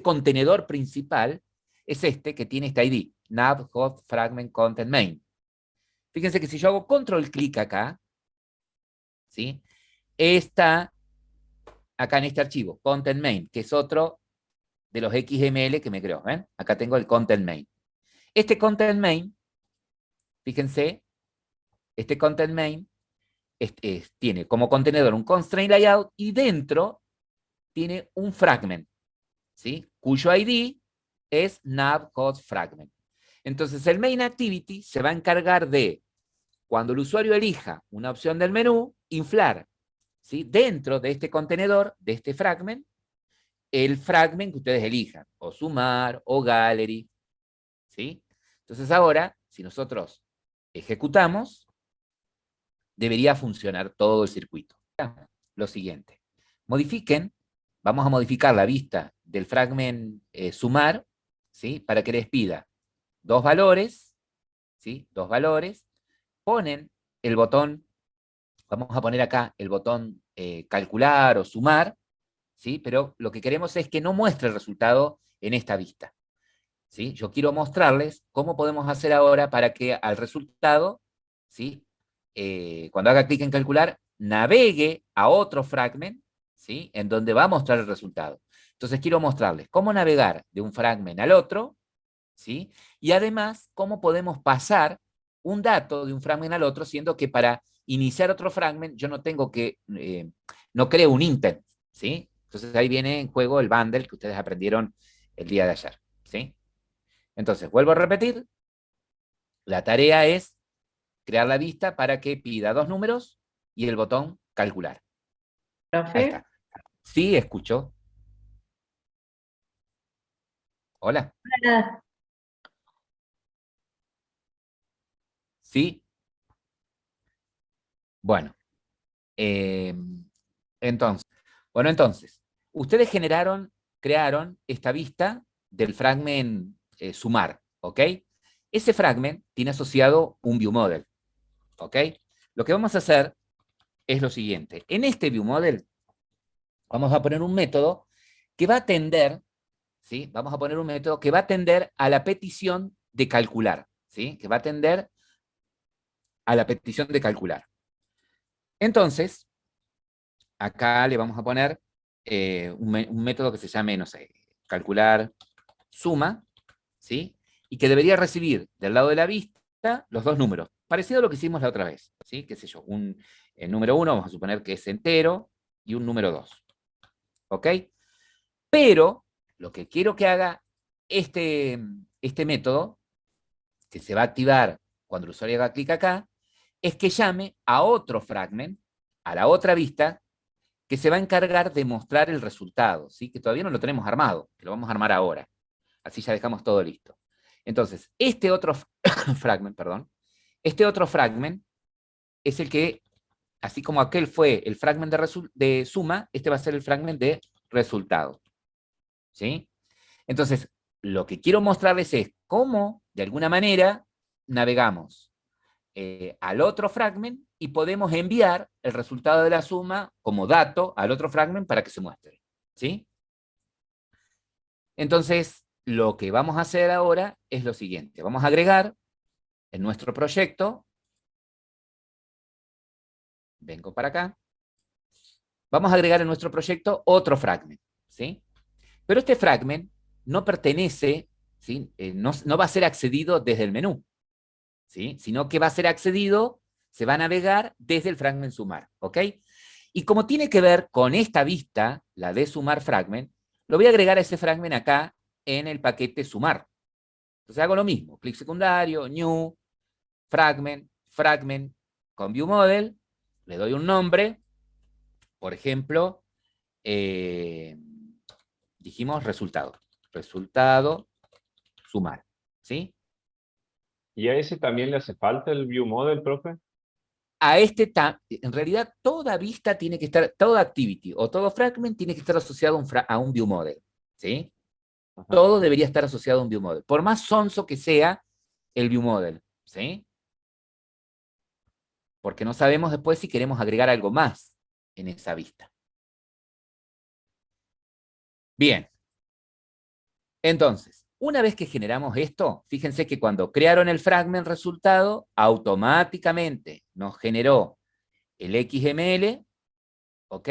contenedor principal es este que tiene este ID, nav host fragment content main. Fíjense que si yo hago control clic acá, ¿sí? Está acá en este archivo, content main, que es otro de los XML que me creó. ¿Ven? Acá tengo el content main. Este content main, fíjense, este content main tiene como contenedor un constraint layout y dentro tiene un fragment, ¿sí? Cuyo ID es nav-host-fragment. Entonces el main activity se va a encargar de, cuando el usuario elija una opción del menú, inflar, ¿sí? Dentro de este contenedor, de este fragment, el fragment que ustedes elijan, o sumar, o gallery, ¿sí? Entonces ahora, si nosotros ejecutamos, debería funcionar todo el circuito. Lo siguiente, modifiquen, vamos a modificar la vista del fragment sumar, ¿sí? Para que les pida dos valores, ¿sí? Dos valores, ponen el botón, vamos a poner acá el botón calcular o sumar, ¿sí? Pero lo que queremos es que no muestre el resultado en esta vista, ¿sí? Yo quiero mostrarles cómo podemos hacer ahora para que al resultado, ¿sí? Cuando haga clic en calcular, navegue a otro fragment, ¿sí? En donde va a mostrar el resultado. Entonces quiero mostrarles cómo navegar de un fragment al otro, ¿sí? Y además, cómo podemos pasar un dato de un fragment al otro, siendo que para iniciar otro fragment yo no tengo que, no creo un intent, ¿sí? Entonces ahí viene en juego el bundle que ustedes aprendieron el día de ayer, ¿sí? Entonces, vuelvo a repetir, la tarea es crear la vista para que pida dos números y el botón calcular. Ahí Profe, está. Sí, escucho. Hola. nada. Sí. Bueno. Entonces, ustedes crearon esta vista del fragment sumar, ¿ok? Ese fragment tiene asociado un viewModel, ¿ok? Lo que vamos a hacer es lo siguiente. En este viewModel vamos a poner un método que va a atender, ¿sí? Vamos a poner un método que va a atender a la petición de calcular, ¿sí? Que va a atender a la petición de calcular. Entonces, acá le vamos a poner un método que se llame, no sé, calcular suma, ¿sí? Y que debería recibir del lado de la vista los dos números, parecido a lo que hicimos la otra vez, ¿sí? Qué sé yo, el número 1 vamos a suponer que es entero y un número 2, ¿ok? Pero lo que quiero que haga este método, que se va a activar cuando el usuario haga clic acá, es que llame a otro fragment, a la otra vista, que se va a encargar de mostrar el resultado, ¿sí? Que todavía no lo tenemos armado, que lo vamos a armar ahora. Así ya dejamos todo listo. Entonces, este otro fragment, este otro fragment es el que, así como aquel fue el fragment de suma, este va a ser el fragment de resultado, ¿sí? Entonces, lo que quiero mostrarles es cómo, de alguna manera, navegamos al otro fragment y podemos enviar el resultado de la suma como dato al otro fragment para que se muestre. ¿Sí? Entonces, lo que vamos a hacer ahora es lo siguiente. Vamos a agregar en nuestro proyecto, vengo para acá, vamos a agregar en nuestro proyecto otro fragment, ¿sí? Pero este fragment no pertenece, ¿sí? No va a ser accedido desde el menú, ¿sí? Sino que va a ser accedido, se va a navegar desde el fragment sumar, ¿ok? Y como tiene que ver con esta vista, la de sumar fragment, lo voy a agregar a ese fragment acá en el paquete sumar. Entonces hago lo mismo, clic secundario, new, fragment, fragment, con view model, le doy un nombre, por ejemplo, dijimos resultado, resultado sumar, ¿sí? ¿Y a ese también le hace falta el view model, profe? A en realidad toda vista tiene que estar, toda activity o todo fragment tiene que estar asociado a un view model, ¿sí? Ajá. Todo debería estar asociado a un view model, por más sonso que sea el view model, ¿sí? Porque no sabemos después si queremos agregar algo más en esa vista. Bien. Entonces, una vez que generamos esto, fíjense que cuando crearon el fragment resultado, automáticamente nos generó el XML, ¿ok?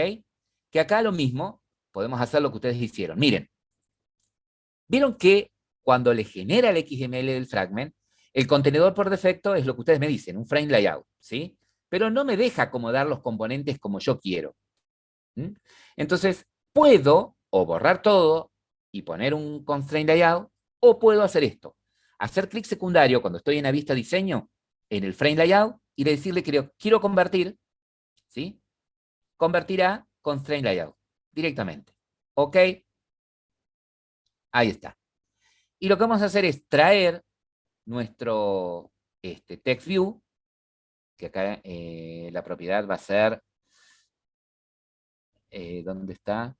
Que acá lo mismo, podemos hacer lo que ustedes hicieron. Miren, vieron que cuando le genera el XML del fragment, el contenedor por defecto es lo que ustedes me dicen, un frame layout, ¿sí? Pero no me deja acomodar los componentes como yo quiero. ¿Mm? Entonces, puedo o borrar todo y poner un constraint layout, o puedo hacer esto. Hacer clic secundario cuando estoy en la vista diseño, en el frame layout, y decirle que quiero convertir, ¿sí? Convertir a constraint layout, directamente. ¿Ok? Ahí está. Y lo que vamos a hacer es traer nuestro text view, que acá la propiedad va a ser, ¿dónde está?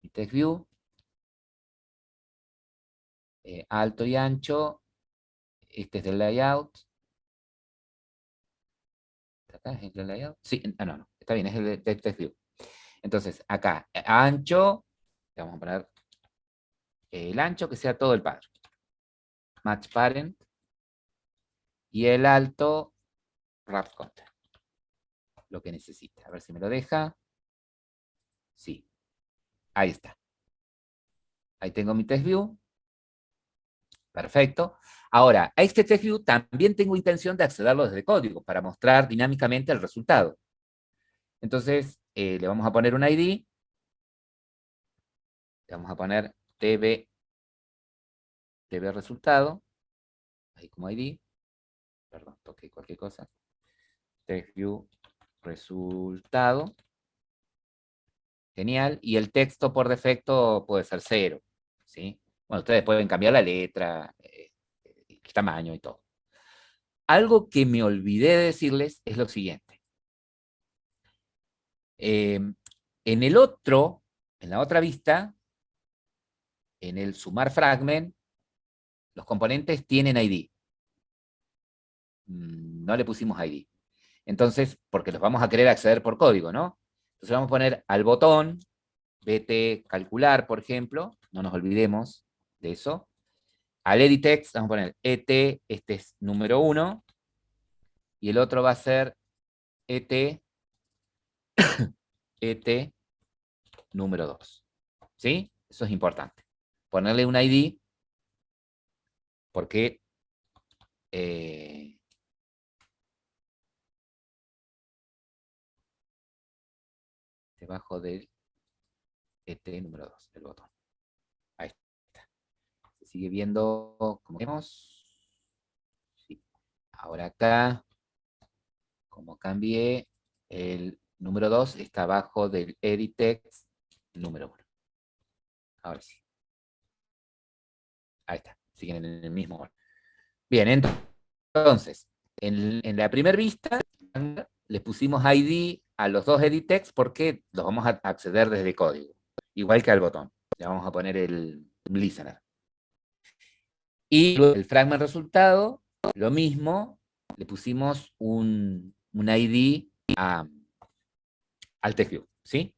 Mi text view, alto y ancho, este es del layout. ¿Acá es el layout? Sí, no, está bien, es el de text view. Entonces, acá, ancho, le vamos a poner el ancho que sea todo el padre. Match parent. Y el alto, wrap content. Lo que necesita. A ver si me lo deja. Sí. Ahí está. Ahí tengo mi text view. Perfecto. Ahora, a este text view también tengo intención de accederlo desde código para mostrar dinámicamente el resultado. Entonces, le vamos a poner un ID. Le vamos a poner tb resultado. Ahí como ID. Perdón, toqué cualquier cosa. Text view resultado. Genial. Y el texto por defecto puede ser 0. ¿Sí? Bueno, ustedes pueden cambiar la letra, el tamaño y todo. Algo que me olvidé de decirles es lo siguiente. En la otra vista, en el sumar fragment, los componentes tienen ID. No le pusimos ID. Entonces, porque los vamos a querer acceder por código, ¿no? Entonces vamos a poner al botón, BT calcular, por ejemplo, no nos olvidemos de eso. Al edit text vamos a poner ET, este es número 1, y el otro va a ser ET, ET número 2. ¿Sí? Eso es importante. Ponerle un ID, porque debajo del ET número 2, el botón. Ahí está. Se sigue viendo como vemos. Sí. Ahora acá, como cambié, el número 2 está abajo del edit text número 1. Ahora sí. Ahí está. Siguen en el mismo orden. Bien, entonces, en la primera vista, le pusimos ID a los dos edit text porque los vamos a acceder desde código. Igual que al botón. Le vamos a poner el listener. Y el fragment resultado, lo mismo, le pusimos un ID al TextView, ¿sí?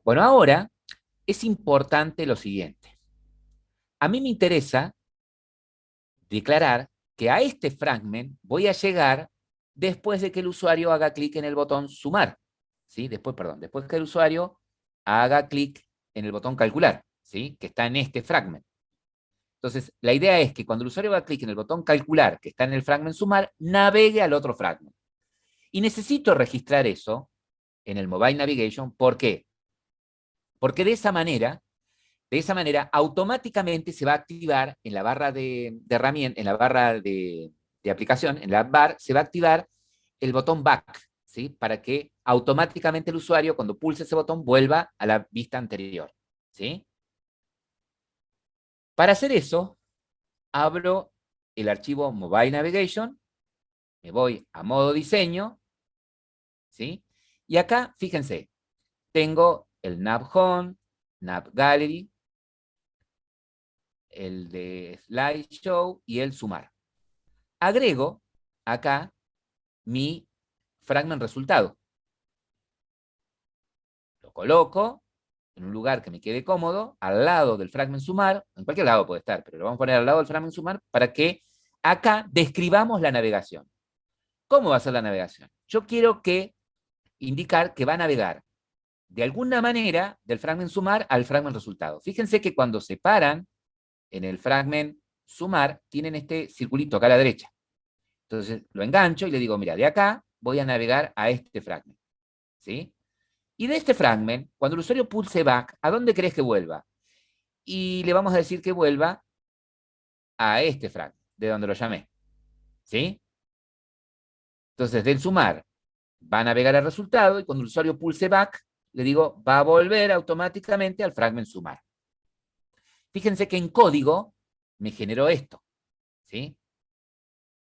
Bueno, ahora es importante lo siguiente. A mí me interesa declarar que a este fragment voy a llegar después de que el usuario haga clic en el botón sumar, ¿sí? Después que el usuario haga clic en el botón calcular, ¿sí? Que está en este fragment. Entonces, la idea es que cuando el usuario haga clic en el botón calcular, que está en el fragment sumar, navegue al otro fragment. Y necesito registrar eso en el Mobile Navigation. ¿Por qué? Porque de esa manera, automáticamente se va a activar en la barra de herramientas, en la barra de aplicación, en la bar, se va a activar el botón back, ¿sí? Para que automáticamente el usuario, cuando pulse ese botón, vuelva a la vista anterior, ¿sí? Para hacer eso, abro el archivo Mobile Navigation, me voy a modo diseño, ¿sí? Y acá, fíjense, tengo el Nav Home, Nav Gallery, el de Slideshow y el Sumar. Agrego acá mi fragment resultado. Lo coloco en un lugar que me quede cómodo, al lado del fragment sumar, en cualquier lado puede estar, pero lo vamos a poner al lado del fragment sumar para que acá describamos la navegación. ¿Cómo va a ser la navegación? Yo quiero indicar que va a navegar de alguna manera del fragment sumar al fragment resultado. Fíjense que cuando se paran en el fragment sumar, tienen este circulito acá a la derecha. Entonces lo engancho y le digo, mira, de acá voy a navegar a este fragment, ¿sí? Y de este fragment, cuando el usuario pulse back, ¿a dónde crees que vuelva? Y le vamos a decir que vuelva a este fragment, de donde lo llamé, ¿sí? Entonces, del sumar va a navegar al resultado y cuando el usuario pulse back, le digo, va a volver automáticamente al fragment sumar. Fíjense que en código me generó esto, ¿sí?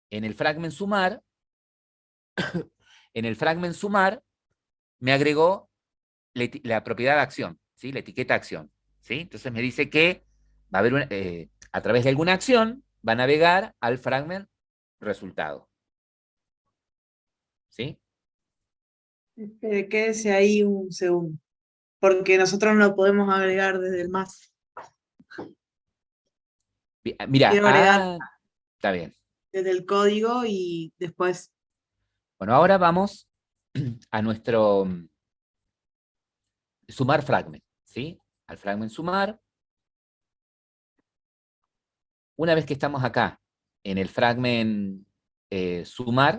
En el fragment sumar, me agregó la propiedad de acción, ¿sí? La etiqueta acción, ¿sí? Entonces me dice que va a haber a través de alguna acción, va a navegar al fragment resultado, ¿sí? Espere, quédese ahí un segundo, porque nosotros no lo podemos agregar desde el más. Mira, Quiero agregar está bien. desde el código y después. Bueno, ahora vamos a nuestro sumar fragment, ¿sí? Al fragment sumar. Una vez que estamos acá en el fragment sumar,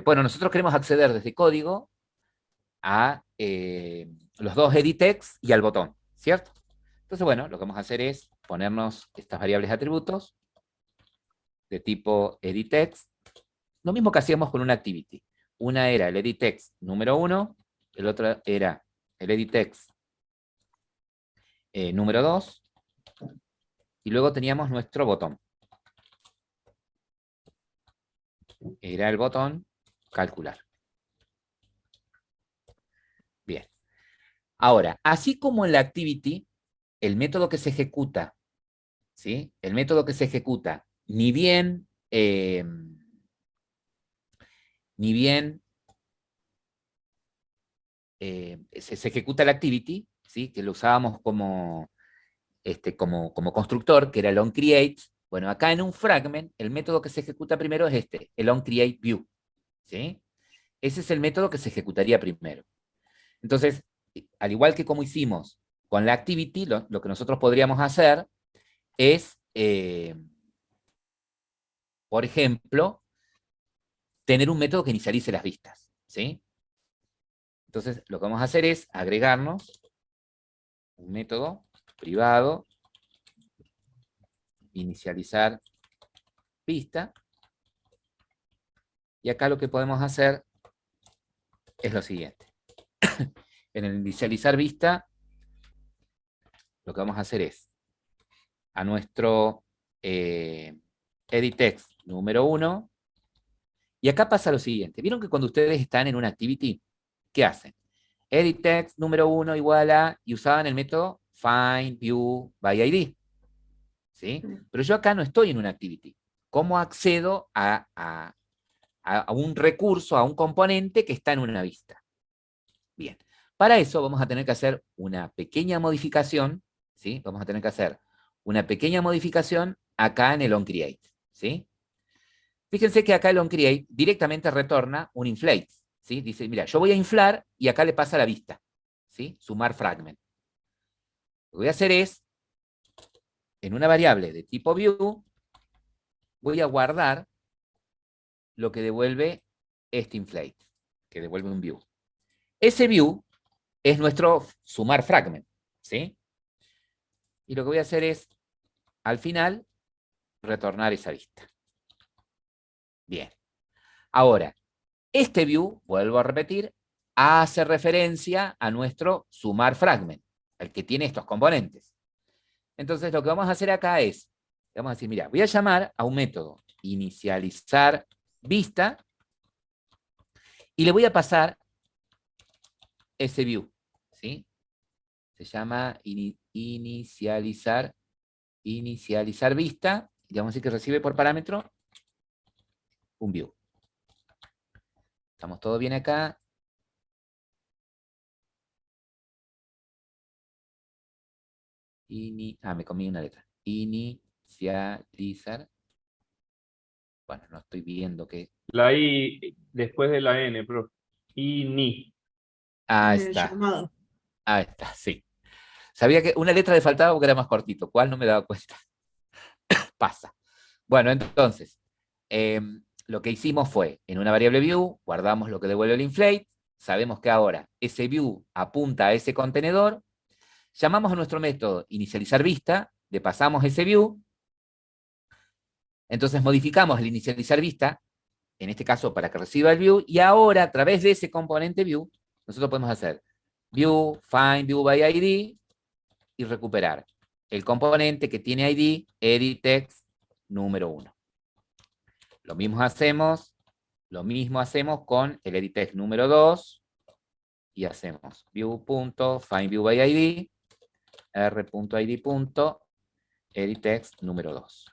bueno, nosotros queremos acceder desde código a los dos edittext y al botón, ¿cierto? Entonces, bueno, lo que vamos a hacer es ponernos estas variables de atributos de tipo edittext, lo mismo que hacíamos con una activity. Una era el edittext número 1, el otro era el edittext número 2, y luego teníamos nuestro botón. Era el botón calcular. Bien. Ahora, así como en la activity, el método que se ejecuta, ¿sí? El método que se ejecuta, ni bien se ejecuta la activity, ¿sí? Que lo usábamos como constructor, que era el onCreate. Bueno, acá en un fragment, el método que se ejecuta primero es este, el onCreateView, ¿sí? Ese es el método que se ejecutaría primero. Entonces, al igual que como hicimos con la activity, lo que nosotros podríamos hacer es, por ejemplo, tener un método que inicialice las vistas, ¿sí? Entonces, lo que vamos a hacer es agregarnos un método privado, inicializar vista, y acá lo que podemos hacer es lo siguiente. En el inicializar vista, lo que vamos a hacer es, a nuestro edittext número 1, y acá pasa lo siguiente. ¿Vieron que cuando ustedes están en una activity, qué hacen? Edittext número 1 igual a, y usaban el método find view by ID, ¿sí? Pero yo acá no estoy en una activity. ¿Cómo accedo a un recurso, a un componente que está en una vista? Bien, para eso vamos a tener que hacer una pequeña modificación, ¿sí? Vamos a tener que hacer una pequeña modificación acá en el onCreate, ¿sí? Fíjense que acá el onCreate directamente retorna un inflate, ¿sí? Dice, mira, yo voy a inflar y acá le pasa la vista, ¿sí? Sumar fragment. Lo que voy a hacer es, en una variable de tipo view, voy a guardar lo que devuelve este inflate, que devuelve un view. Ese view es nuestro sumar fragment, ¿sí? Y lo que voy a hacer es, al final, retornar esa vista. Bien. Ahora, este view, vuelvo a repetir, hace referencia a nuestro sumar fragment, el que tiene estos componentes. Entonces, lo que vamos a hacer acá es, vamos a decir, mira, voy a llamar a un método inicializar vista y le voy a pasar ese view, ¿sí? Se llama inicializar vista, y vamos a decir que recibe por parámetro un view. ¿Estamos todos bien acá? Me comí una letra. Inicializar. Bueno, no estoy viendo qué. La I después de la N, profe. Ini. Ahí En el está. llamado. Ahí está, sí. Sabía que una letra le faltaba porque era más cortito. ¿Cuál? No me daba cuenta. Pasa. Bueno, entonces, lo que hicimos fue, en una variable view, guardamos lo que devuelve el inflate, sabemos que ahora ese view apunta a ese contenedor, llamamos a nuestro método inicializar vista, le pasamos ese view, entonces modificamos el inicializar vista, en este caso para que reciba el view, y ahora a través de ese componente view, nosotros podemos hacer view, find view by ID, y recuperar el componente que tiene ID, edit text número 1. Lo mismo hacemos con el edit text número 2, y hacemos view.findViewById, r.id. Edit número 2.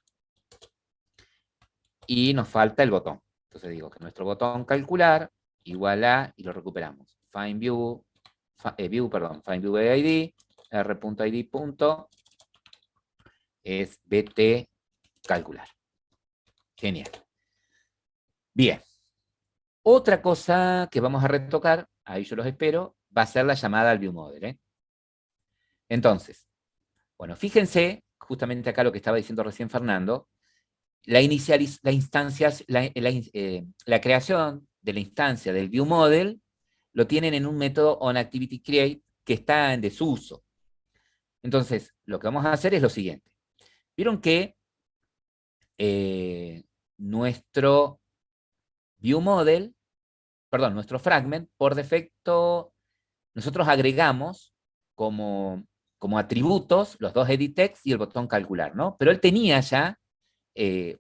Y nos falta el botón. Entonces digo que nuestro botón calcular igual a, y lo recuperamos, findViewById, r.id. es bt calcular. Genial. Bien. Otra cosa que vamos a retocar, ahí yo los espero, va a ser la llamada al viewModel, ¿eh? Entonces, bueno, fíjense, justamente acá lo que estaba diciendo recién Fernando, la creación de la instancia del viewModel lo tienen en un método onActivityCreate que está en desuso. Entonces, lo que vamos a hacer es lo siguiente. Vieron que nuestro viewModel, perdón, nuestro fragment, por defecto, nosotros agregamos como atributos los dos edit text y el botón calcular, ¿no? Pero él tenía ya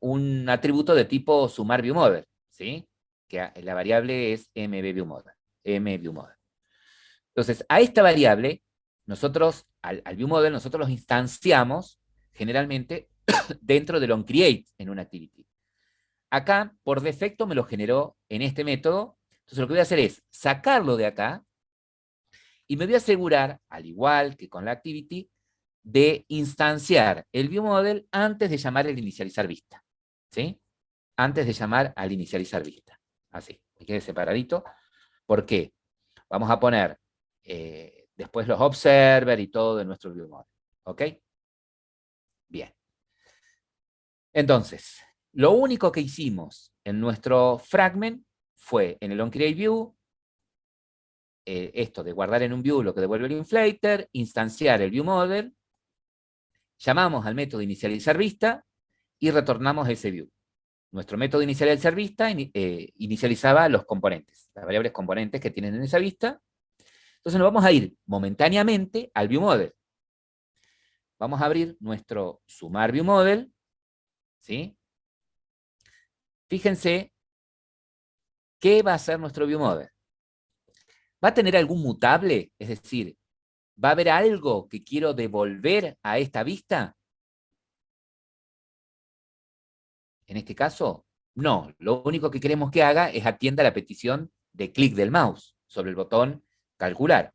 un atributo de tipo sumar viewModel, ¿sí? Que la variable es mViewModel. Entonces, a esta variable, nosotros, al viewModel, nosotros los instanciamos generalmente dentro del onCreate en una activity. Acá, por defecto, me lo generó en este método. Entonces, lo que voy a hacer es sacarlo de acá y me voy a asegurar, al igual que con la activity, de instanciar el viewModel antes de llamar al inicializar vista. ¿Sí? Antes de llamar al inicializar vista. Así, me quede separadito. ¿Por qué? Vamos a poner después los observer y todo de nuestro viewModel. ¿Ok? Bien. Entonces, lo único que hicimos en nuestro fragment fue en el onCreateView, esto de guardar en un view lo que devuelve el inflater, instanciar el viewModel, llamamos al método inicializar vista y retornamos ese view. Nuestro método inicializar vista inicializaba los componentes, las variables componentes que tienen en esa vista. Entonces nos vamos a ir momentáneamente al viewModel. Vamos a abrir nuestro sumar viewModel, ¿sí? Fíjense qué va a hacer nuestro viewModel. ¿Va a tener algún mutable? Es decir, ¿va a haber algo que quiero devolver a esta vista? En este caso, no. Lo único que queremos que haga es atienda la petición de clic del mouse sobre el botón calcular.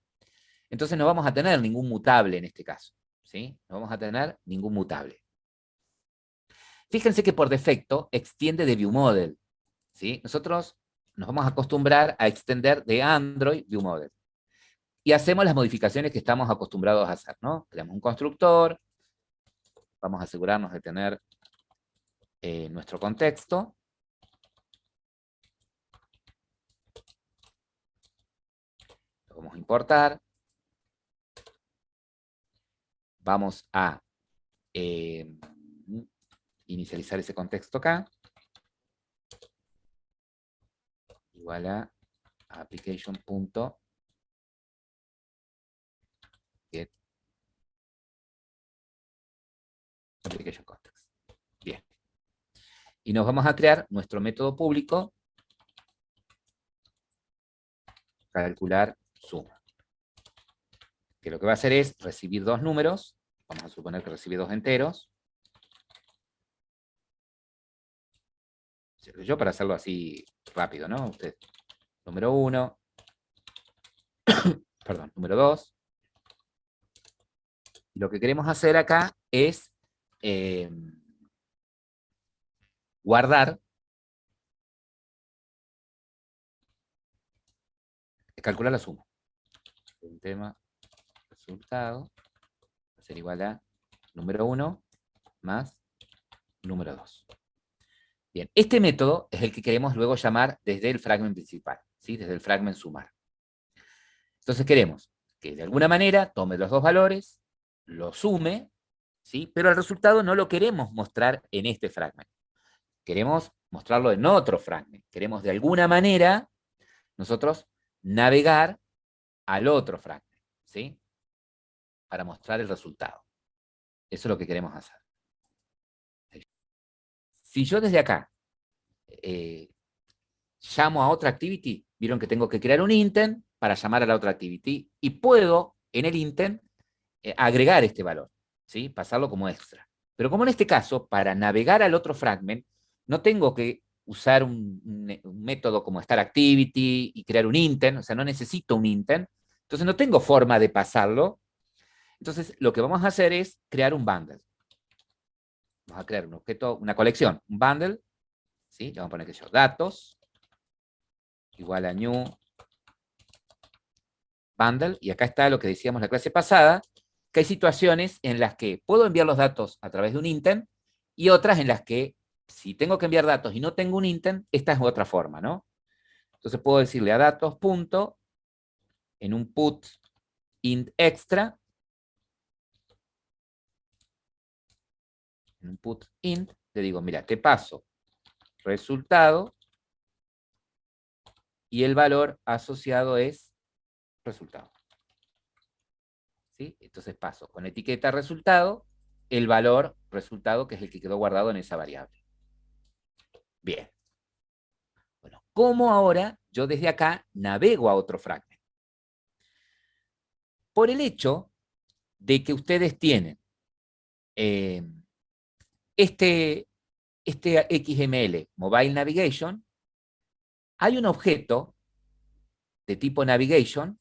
Entonces no vamos a tener ningún mutable en este caso, ¿sí? No vamos a tener ningún mutable. Fíjense que por defecto extiende de ViewModel, ¿sí? Nosotros nos vamos a acostumbrar a extender de Android ViewModel. Y hacemos las modificaciones que estamos acostumbrados a hacer, ¿no? Creamos un constructor, vamos a asegurarnos de tener nuestro contexto. Lo vamos a importar. Vamos a inicializar ese contexto acá. Igual a application.get application context. Bien. Y nos vamos a crear nuestro método público, calcular suma. Que lo que va a hacer es recibir dos números, vamos a suponer que recibe dos enteros. Yo para hacerlo así rápido, ¿no? Usted, número 1, perdón, número 2. Lo que queremos hacer acá es guardar, calcular la suma. El tema resultado va a ser igual a número 1 más número 2. Bien, este método es el que queremos luego llamar desde el fragment principal, ¿sí? Desde el fragment sumar. Entonces queremos que de alguna manera tome los dos valores, lo sume, ¿sí? Pero el resultado no lo queremos mostrar en este fragment. Queremos mostrarlo en otro fragment. Queremos de alguna manera nosotros navegar al otro fragment, ¿sí? Para mostrar el resultado. Eso es lo que queremos hacer. Si yo desde acá llamo a otra activity, vieron que tengo que crear un intent para llamar a la otra activity y puedo en el intent agregar este valor, ¿sí? Pasarlo como extra. Pero como en este caso, para navegar al otro fragment, no tengo que usar un método como starActivity y crear un intent, o sea, no necesito un intent, entonces no tengo forma de pasarlo. Entonces lo que vamos a hacer es crear un bundle. Vamos a crear un objeto, una colección, un bundle, ¿sí? Le vamos a poner que yo, datos, igual a new bundle, y acá está lo que decíamos la clase pasada, que hay situaciones en las que puedo enviar los datos a través de un intent, y otras en las que, si tengo que enviar datos y no tengo un intent, esta es otra forma, ¿no? Entonces puedo decirle a datos, punto, en un put int extra, en un put int, le digo, mira, te paso resultado, y el valor asociado es resultado. ¿Sí? Entonces paso con etiqueta resultado, el valor resultado, que es el que quedó guardado en esa variable. Bien. Bueno, ¿cómo ahora yo desde acá navego a otro fragment? Por el hecho de que ustedes tienen este XML, Mobile Navigation, hay un objeto de tipo Navigation,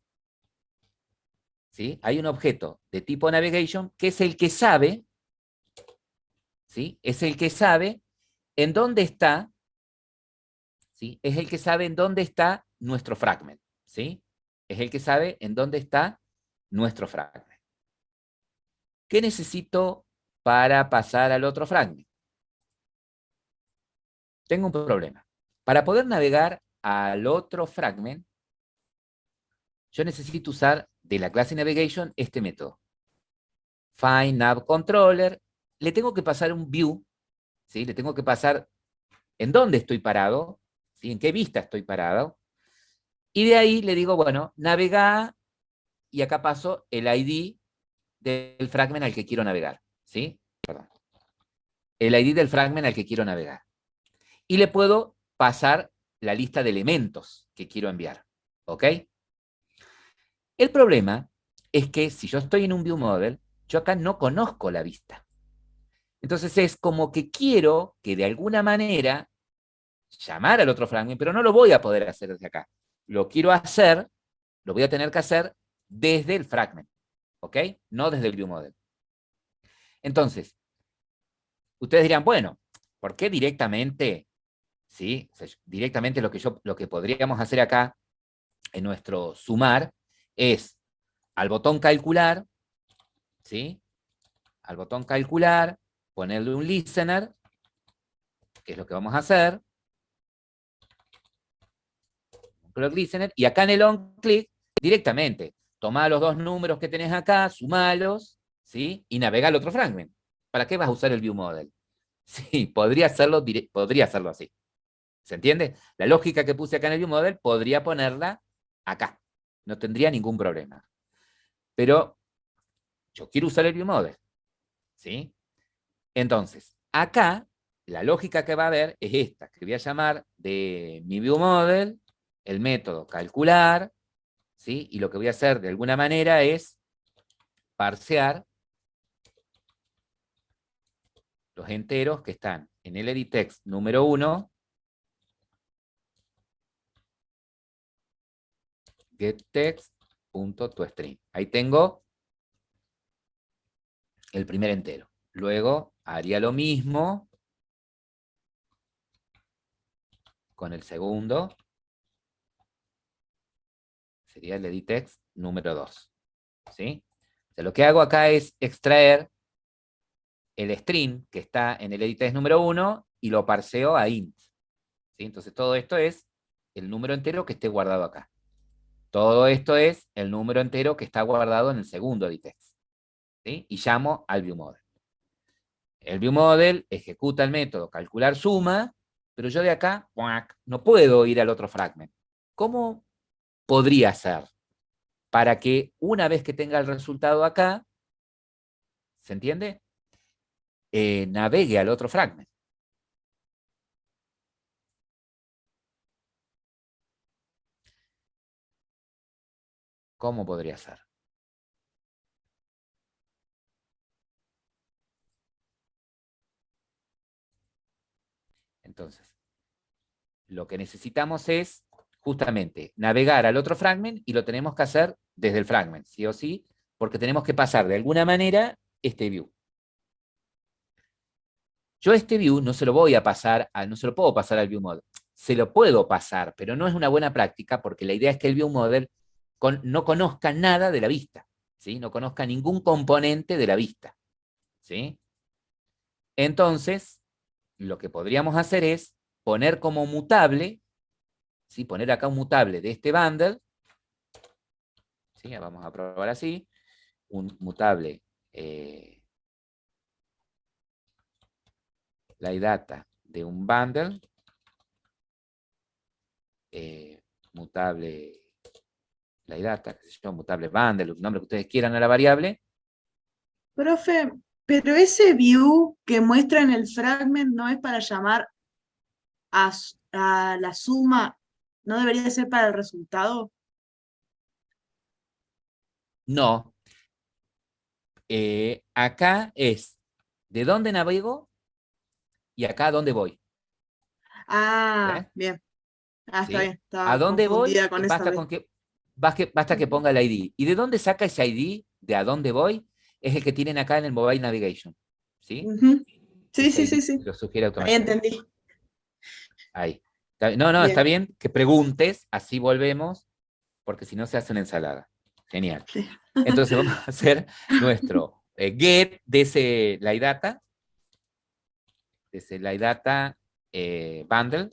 ¿sí? Hay un objeto de tipo Navigation que es el que sabe, ¿sí? Es el que sabe en dónde está, ¿sí? Es el que sabe en dónde está nuestro fragment, ¿sí? Es el que sabe en dónde está nuestro fragment. ¿Qué necesito para pasar al otro fragment? Tengo un problema. Para poder navegar al otro fragment, yo necesito usar de la clase Navigation este método. Find Nav Controller. Le tengo que pasar un view, ¿sí? Le tengo que pasar en dónde estoy parado, ¿sí? En qué vista estoy parado. Y de ahí le digo, bueno, navega, y acá paso el ID del fragment al que quiero navegar, ¿sí? Perdón. El ID del fragment al que quiero navegar. Y le puedo pasar la lista de elementos que quiero enviar, ¿ok? El problema es que si yo estoy en un view model, yo acá no conozco la vista. Entonces es como que quiero que de alguna manera llamar al otro fragment, pero no lo voy a poder hacer desde acá. Lo quiero hacer, lo voy a tener que hacer desde el fragment, ¿ok? No desde el viewModel. Entonces, ustedes dirán, bueno, ¿por qué directamente, sí? O sea, directamente lo que podríamos hacer acá en nuestro sumar es al botón calcular, ¿sí? Al botón calcular, ponerle un listener, que es lo que vamos a hacer, un clock listener, y acá en el on click, directamente, toma los dos números que tenés acá, sumalos, ¿sí? Y navega al otro fragment. ¿Para qué vas a usar el viewModel? Sí, podría hacerlo así. ¿Se entiende? La lógica que puse acá en el viewModel podría ponerla acá. No tendría ningún problema. Pero yo quiero usar el viewModel, ¿sí? Entonces, acá, la lógica que va a haber es esta, que voy a llamar de mi viewModel, el método calcular, ¿sí? Y lo que voy a hacer de alguna manera es parsear los enteros que están en el editText número 1, getText.toString. Ahí tengo el primer entero. Luego haría lo mismo con el segundo. Sería el editText número 2. ¿Sí? O sea, lo que hago acá es extraer el string que está en el editText número 1 y lo parseo a int. ¿Sí? Entonces todo esto es el número entero que esté guardado acá. Todo esto es el número entero que está guardado en el segundo editText. ¿Sí? Y llamo al viewModel. El viewModel ejecuta el método calcular suma, pero yo de acá no puedo ir al otro fragment. ¿Cómo podría ser? Para que una vez que tenga el resultado acá, ¿se entiende? Navegue al otro fragment. ¿Cómo podría ser? Entonces, lo que necesitamos es justamente navegar al otro fragment y lo tenemos que hacer desde el fragment, sí o sí, porque tenemos que pasar de alguna manera este view. Yo este view no se lo voy a pasar, no se lo puedo pasar al viewModel. Se lo puedo pasar, pero no es una buena práctica porque la idea es que el viewModel no conozca nada de la vista, ¿sí? No conozca ningún componente de la vista, ¿sí? Entonces, lo que podríamos hacer es poner como mutable, ¿sí? Poner acá un mutable de este bundle, ¿sí? Vamos a probar así, un mutable LiData de un bundle, mutable LiData, qué sé yo, mutable bundle, el nombre que ustedes quieran a la variable. Profe, pero ese view que muestra en el fragment no es para llamar a la suma, ¿no debería ser para el resultado? No. Acá es de dónde navego y acá a dónde voy. Ah, ¿Ves? bien. Ah, está ¿Sí? bien, ¿A estaba dónde voy? confundida con esa Basta vez. con que, basta que ponga el ID. ¿Y de dónde saca ese ID de a dónde voy? Es el que tienen acá en el Mobile Navigation. ¿Sí? Ujú. Sí, Ese sí, sí, ID. sí. Lo sugiere Ahí automáticamente. entendí. Ahí. No, está Bien. bien que preguntes, así volvemos, porque si no se hace una ensalada. Genial. Sí. Entonces vamos a hacer nuestro get de ese LiData, bundle.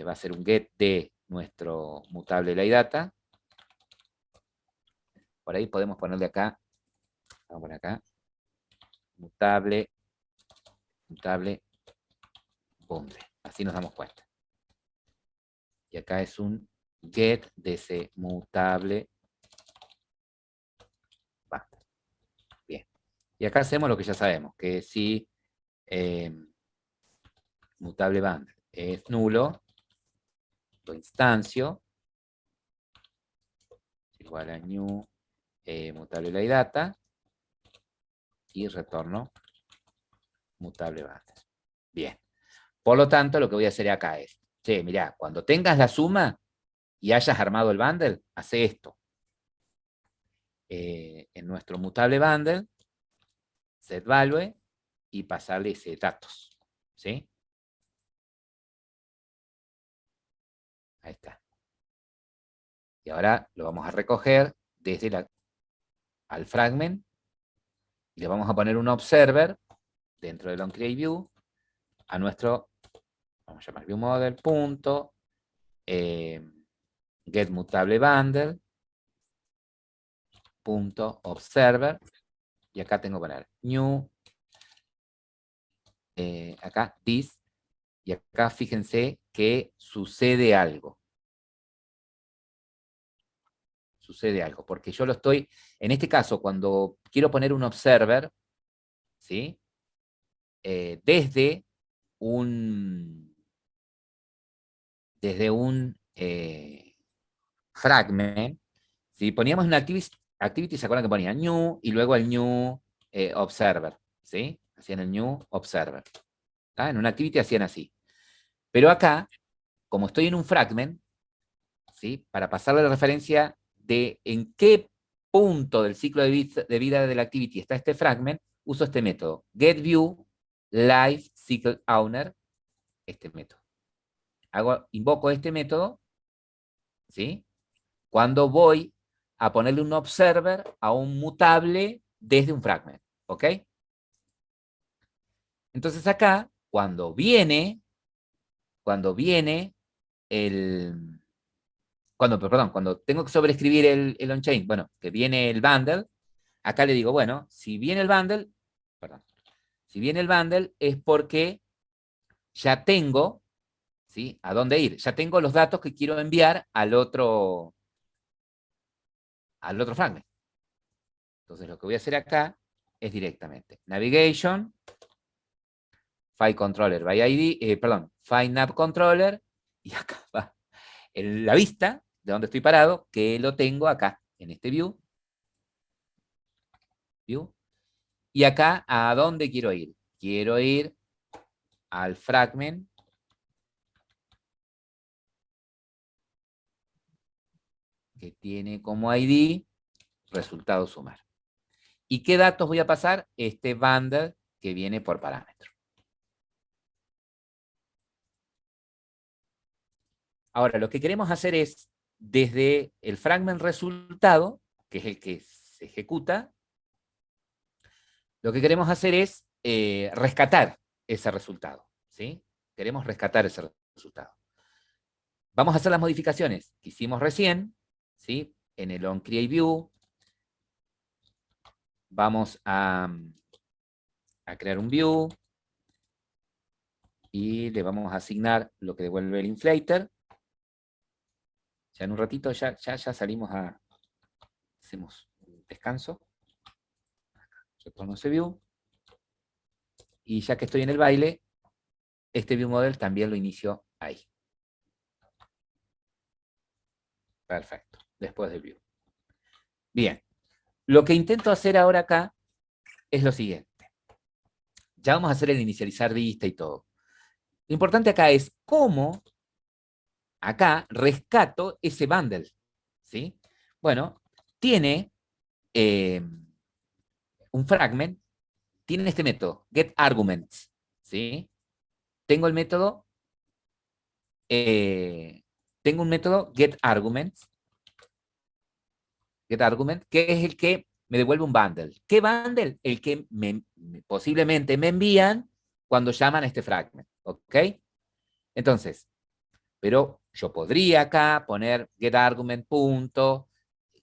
Va a ser un get de nuestro mutable LiData. Por ahí podemos ponerle acá, vamos por acá, mutable bundle. Así nos damos cuenta. Y acá es un get de ese mutable bundle. Bien. Y acá hacemos lo que ya sabemos, que si mutable bundle es nulo, lo instancio, igual a new mutable LiData, y retorno mutable bundle. Bien. Por lo tanto, lo que voy a hacer acá es, che, mirá, cuando tengas la suma y hayas armado el bundle, hace esto. En nuestro mutable bundle, set value y pasarle ese datos. ¿Sí? Ahí está. Y ahora lo vamos a recoger desde al fragment y le vamos a poner un observer dentro del onCreateView a nuestro, vamos a llamar viewModel, punto, getMutableBundle, punto, observer, y acá tengo que poner new, acá this, y acá fíjense que sucede algo. Sucede algo, porque yo lo estoy, en este caso, cuando quiero poner un observer, ¿sí? Desde un fragment, si poníamos una activity, ¿se acuerdan que ponía new y luego el new observer? ¿Sí? Hacían el new observer. ¿Tá? En una activity hacían así. Pero acá, como estoy en un fragment, ¿sí? Para pasarle la referencia de en qué punto del ciclo de vida de la activity está este fragment, uso este método. GetView Live Cycle Owner, este método. Invoco este método, ¿sí? Cuando voy a ponerle un observer a un mutable desde un fragment, ¿ok? Entonces acá, cuando viene cuando tengo que sobreescribir el onChain, bueno, que viene el bundle, acá le digo, bueno, si viene el bundle es porque ya tengo, ¿sí? ¿A dónde ir? Ya tengo los datos que quiero enviar al otro fragment. Entonces lo que voy a hacer acá es directamente navigation, file controller by ID, file nav controller, y acá va la vista de donde estoy parado, que lo tengo acá, en este view. Y acá, ¿a dónde quiero ir? Quiero ir al fragment que tiene como ID resultado sumar. ¿Y qué datos voy a pasar? Este bundle que viene por parámetro. Ahora, lo que queremos hacer es, desde el fragment resultado, que es el que se ejecuta, lo que queremos hacer es rescatar ese resultado, ¿sí? Queremos rescatar ese resultado. Vamos a hacer las modificaciones que hicimos recién, ¿sí? En el onCreateView vamos a crear un view y le vamos a asignar lo que devuelve el inflator. Ya en un ratito ya salimos hacemos un descanso. Retorno ese view. Y ya que estoy en el baile, este viewModel también lo inicio ahí. Perfecto, después del view. Bien, lo que intento hacer ahora acá es lo siguiente. Ya vamos a hacer el inicializar vista y todo. Lo importante acá es cómo acá rescato ese bundle. ¿Sí? Bueno, tiene un fragment, tiene este método, getArguments. ¿Sí? Tengo el método, tengo un método getArguments, getArgument, que es el que me devuelve un bundle. ¿Qué bundle? El que posiblemente me envían cuando llaman a este fragment. ¿Ok? Entonces, pero yo podría acá poner getArgument punto,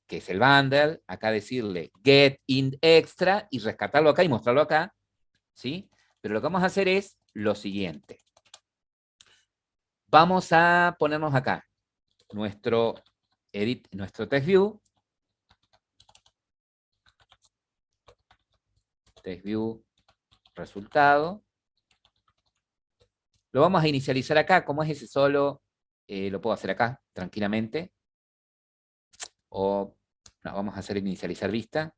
que es el bundle, acá decirle getInt extra y rescatarlo acá y mostrarlo acá, ¿sí? Pero lo que vamos a hacer es lo siguiente. Vamos a ponernos acá nuestro TextView, TextView resultado. Lo vamos a inicializar acá, como es ese solo, lo puedo hacer acá tranquilamente. O no, vamos a hacer inicializar vista.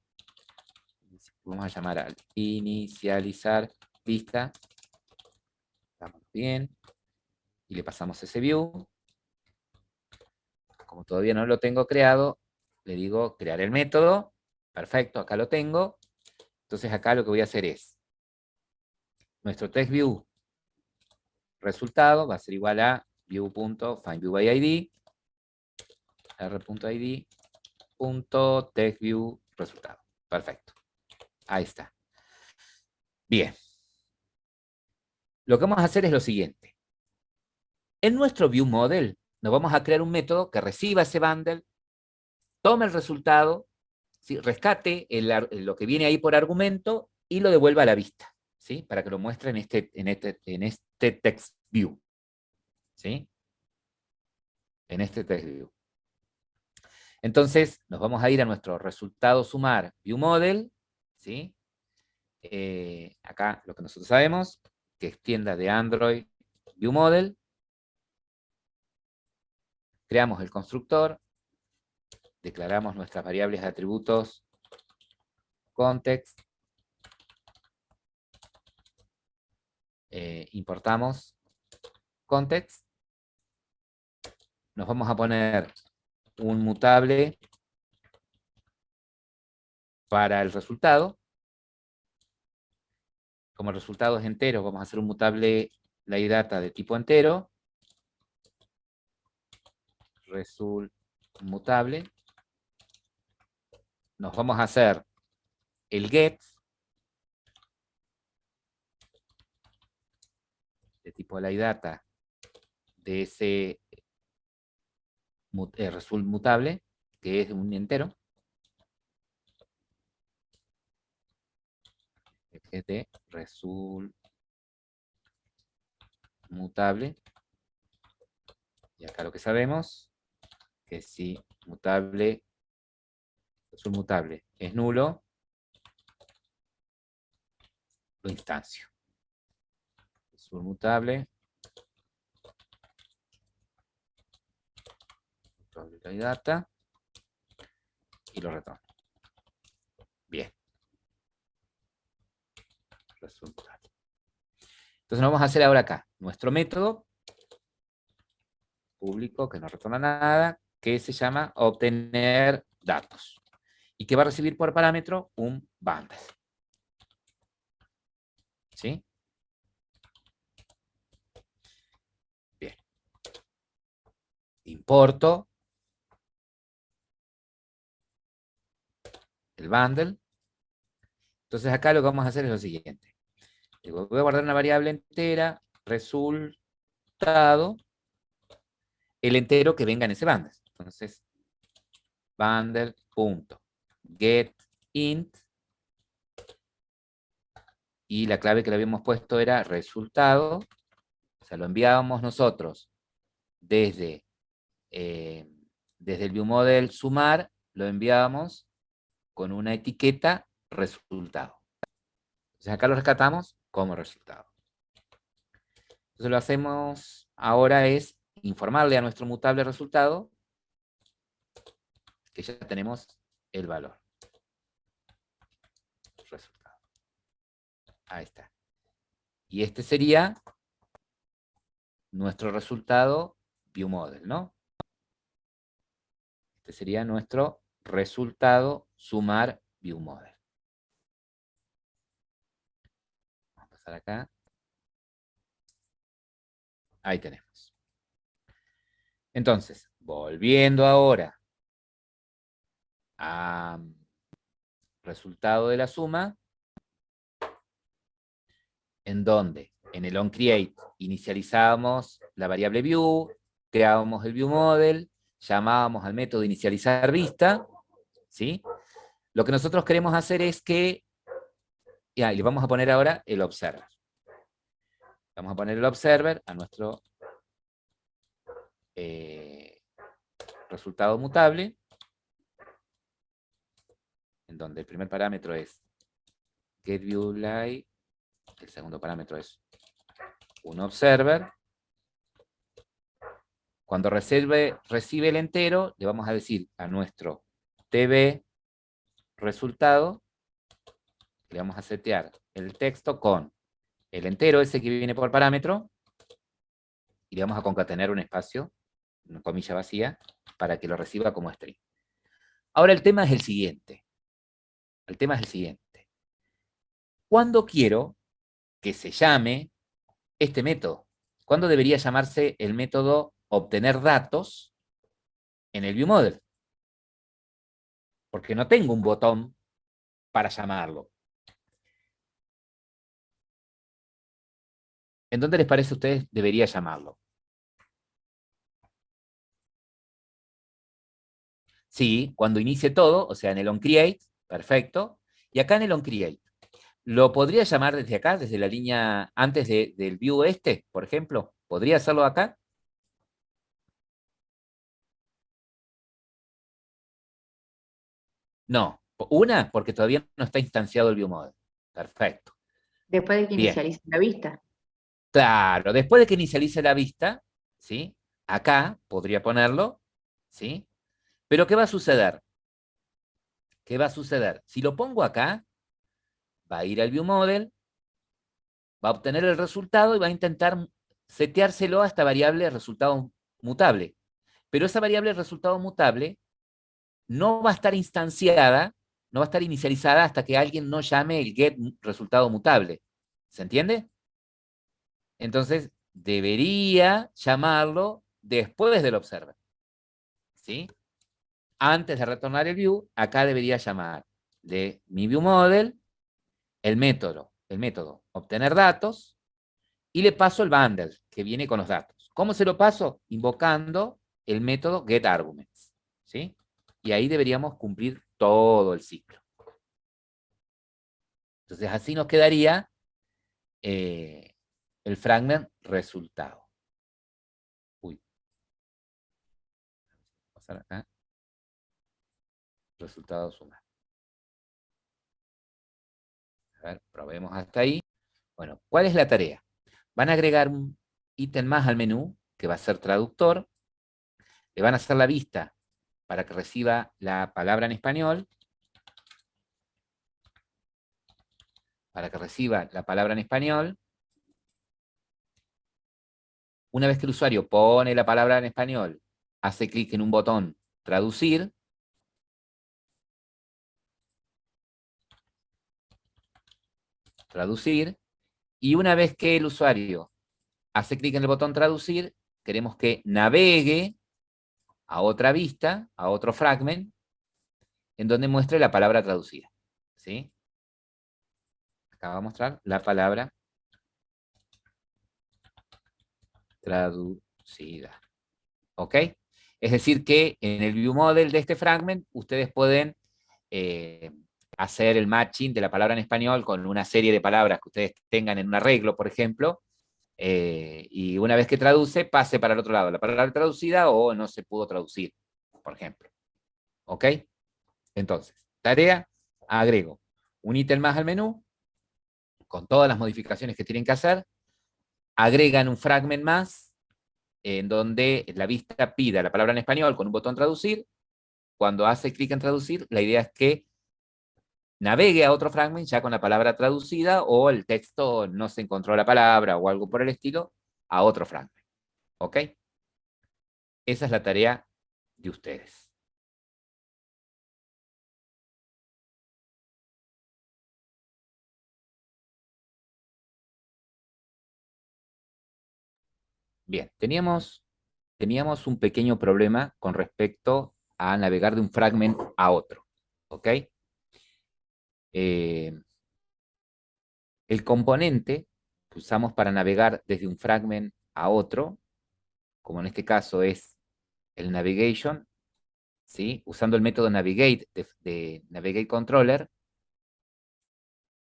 vamos a llamar al inicializar vista. Estamos bien. Y le pasamos ese view. Como todavía no lo tengo creado, le digo crear el método. Perfecto, acá lo tengo. Entonces acá lo que voy a hacer es, nuestro TextView resultado va a ser igual a view.findViewById, r.id.textView resultado. Perfecto. Ahí está. Bien. Lo que vamos a hacer es lo siguiente. En nuestro ViewModel nos vamos a crear un método que reciba ese bundle, tome el resultado, ¿sí? Rescate lo que viene ahí por argumento y lo devuelva a la vista, ¿sí? Para que lo muestre en este text view, ¿sí? En este text view. Entonces, nos vamos a ir a nuestro resultado sumar ViewModel, ¿sí? Acá lo que nosotros sabemos, que es tienda de Android ViewModel. Creamos el constructor, declaramos nuestras variables de atributos context, importamos context, nos vamos a poner un mutable para el resultado. Como el resultado es entero, vamos a hacer un mutable laydata de tipo entero, result mutable. Nos vamos a hacer el get de tipo laydata de ese result mutable, que es un entero, get de result mutable. Y acá lo que sabemos, que si mutable, result mutable es nulo, lo instancio. Result mutable, data y lo retorno. Bien. Result mutable. Entonces lo vamos a hacer ahora acá. Nuestro método público que no retorna nada, que se llama obtener datos. Y que va a recibir por parámetro un bundle. ¿Sí? Bien. Importo el bundle. Entonces acá lo que vamos a hacer es lo siguiente. Voy a guardar una variable entera, resultado, el entero que venga en ese bundle. Entonces, bundle.getInt, y la clave que le habíamos puesto era resultado, o sea, lo enviábamos nosotros desde el ViewModel sumar, lo enviábamos con una etiqueta resultado. Entonces acá lo rescatamos como resultado. Entonces lo hacemos ahora es informarle a nuestro mutable resultado que ya tenemos el valor. Resultado. Ahí está. Y este sería nuestro resultado ViewModel, ¿no? Este sería nuestro resultado sumar ViewModel. Vamos a pasar acá. Ahí tenemos. Entonces, volviendo ahora a resultado de la suma, en donde en el onCreate inicializábamos la variable view, creábamos el ViewModel, llamábamos al método inicializar vista, ¿sí? Lo que nosotros queremos hacer es que, y le vamos a poner ahora el observer. Vamos a poner el observer a nuestro resultado mutable, en donde el primer parámetro es getViewLight, el segundo parámetro es un observer. Cuando recibe el entero, le vamos a decir a nuestro tb resultado Le vamos a setear el texto con el entero ese que viene por parámetro, y le vamos a concatenar un espacio, una comilla vacía, para que lo reciba como string. Ahora el tema es el siguiente. El tema es el siguiente. ¿Cuándo quiero que se llame este método? ¿Cuándo debería llamarse el método obtener datos en el ViewModel? Porque no tengo un botón para llamarlo. ¿En dónde les parece a ustedes debería llamarlo? Sí, cuando inicie todo, o sea, en el onCreate, perfecto. Y acá en el onCreate, ¿lo podría llamar desde acá, desde la línea antes del view este, por ejemplo? ¿Podría hacerlo acá? No. Una, porque todavía no está instanciado el ViewModel. Perfecto. Después de que Bien. inicialice la vista. Claro, después de que inicialice la vista, ¿sí? Acá podría ponerlo, ¿sí? Pero ¿qué va a suceder? ¿Qué va a suceder? Si lo pongo acá, va a ir al ViewModel, va a obtener el resultado y va a intentar seteárselo a esta variable resultado mutable. Pero esa variable resultado mutable no va a estar instanciada, no va a estar inicializada hasta que alguien no llame el get resultado mutable. ¿Se entiende? Entonces, debería llamarlo después del observer. ¿Sí? Antes de retornar el view, acá debería llamar de mi ViewModel el método obtener datos, y le paso el bundle que viene con los datos. ¿Cómo se lo paso? Invocando el método getArguments. ¿Sí? Y ahí deberíamos cumplir todo el ciclo. Entonces así nos quedaría el fragment resultado. Uy. Vamos a pasar acá. Resultado sumado. A ver, probemos hasta ahí. Bueno, ¿cuál es la tarea? Van a agregar un ítem más al menú, que va a ser traductor. Le van a hacer la vista para que reciba la palabra en español. Para que reciba la palabra en español. Una vez que el usuario pone la palabra en español, hace clic en un botón traducir. Traducir. Y una vez que el usuario hace clic en el botón traducir, queremos que navegue a otra vista, a otro fragment, en donde muestre la palabra traducida. ¿Sí? Acá va a mostrar la palabra traducida. ¿Ok? Es decir que en el ViewModel de este fragment, ustedes pueden hacer el matching de la palabra en español con una serie de palabras que ustedes tengan en un arreglo, por ejemplo, y una vez que traduce, pase para el otro lado la palabra traducida o no se pudo traducir, por ejemplo. ¿Ok? Entonces, tarea, agrego un ítem más al menú, con todas las modificaciones que tienen que hacer, agregan un fragment más, en donde la vista pida la palabra en español con un botón traducir. Cuando hace clic en traducir, la idea es que navegue a otro fragment ya con la palabra traducida, o el texto no se encontró la palabra o algo por el estilo, a otro fragment. ¿Ok? Esa es la tarea de ustedes. Bien, teníamos un pequeño problema con respecto a navegar de un fragment a otro. ¿Ok? El componente que usamos para navegar desde un fragment a otro, como en este caso es el navigation, ¿sí? Usando el método navigate de navigate controller,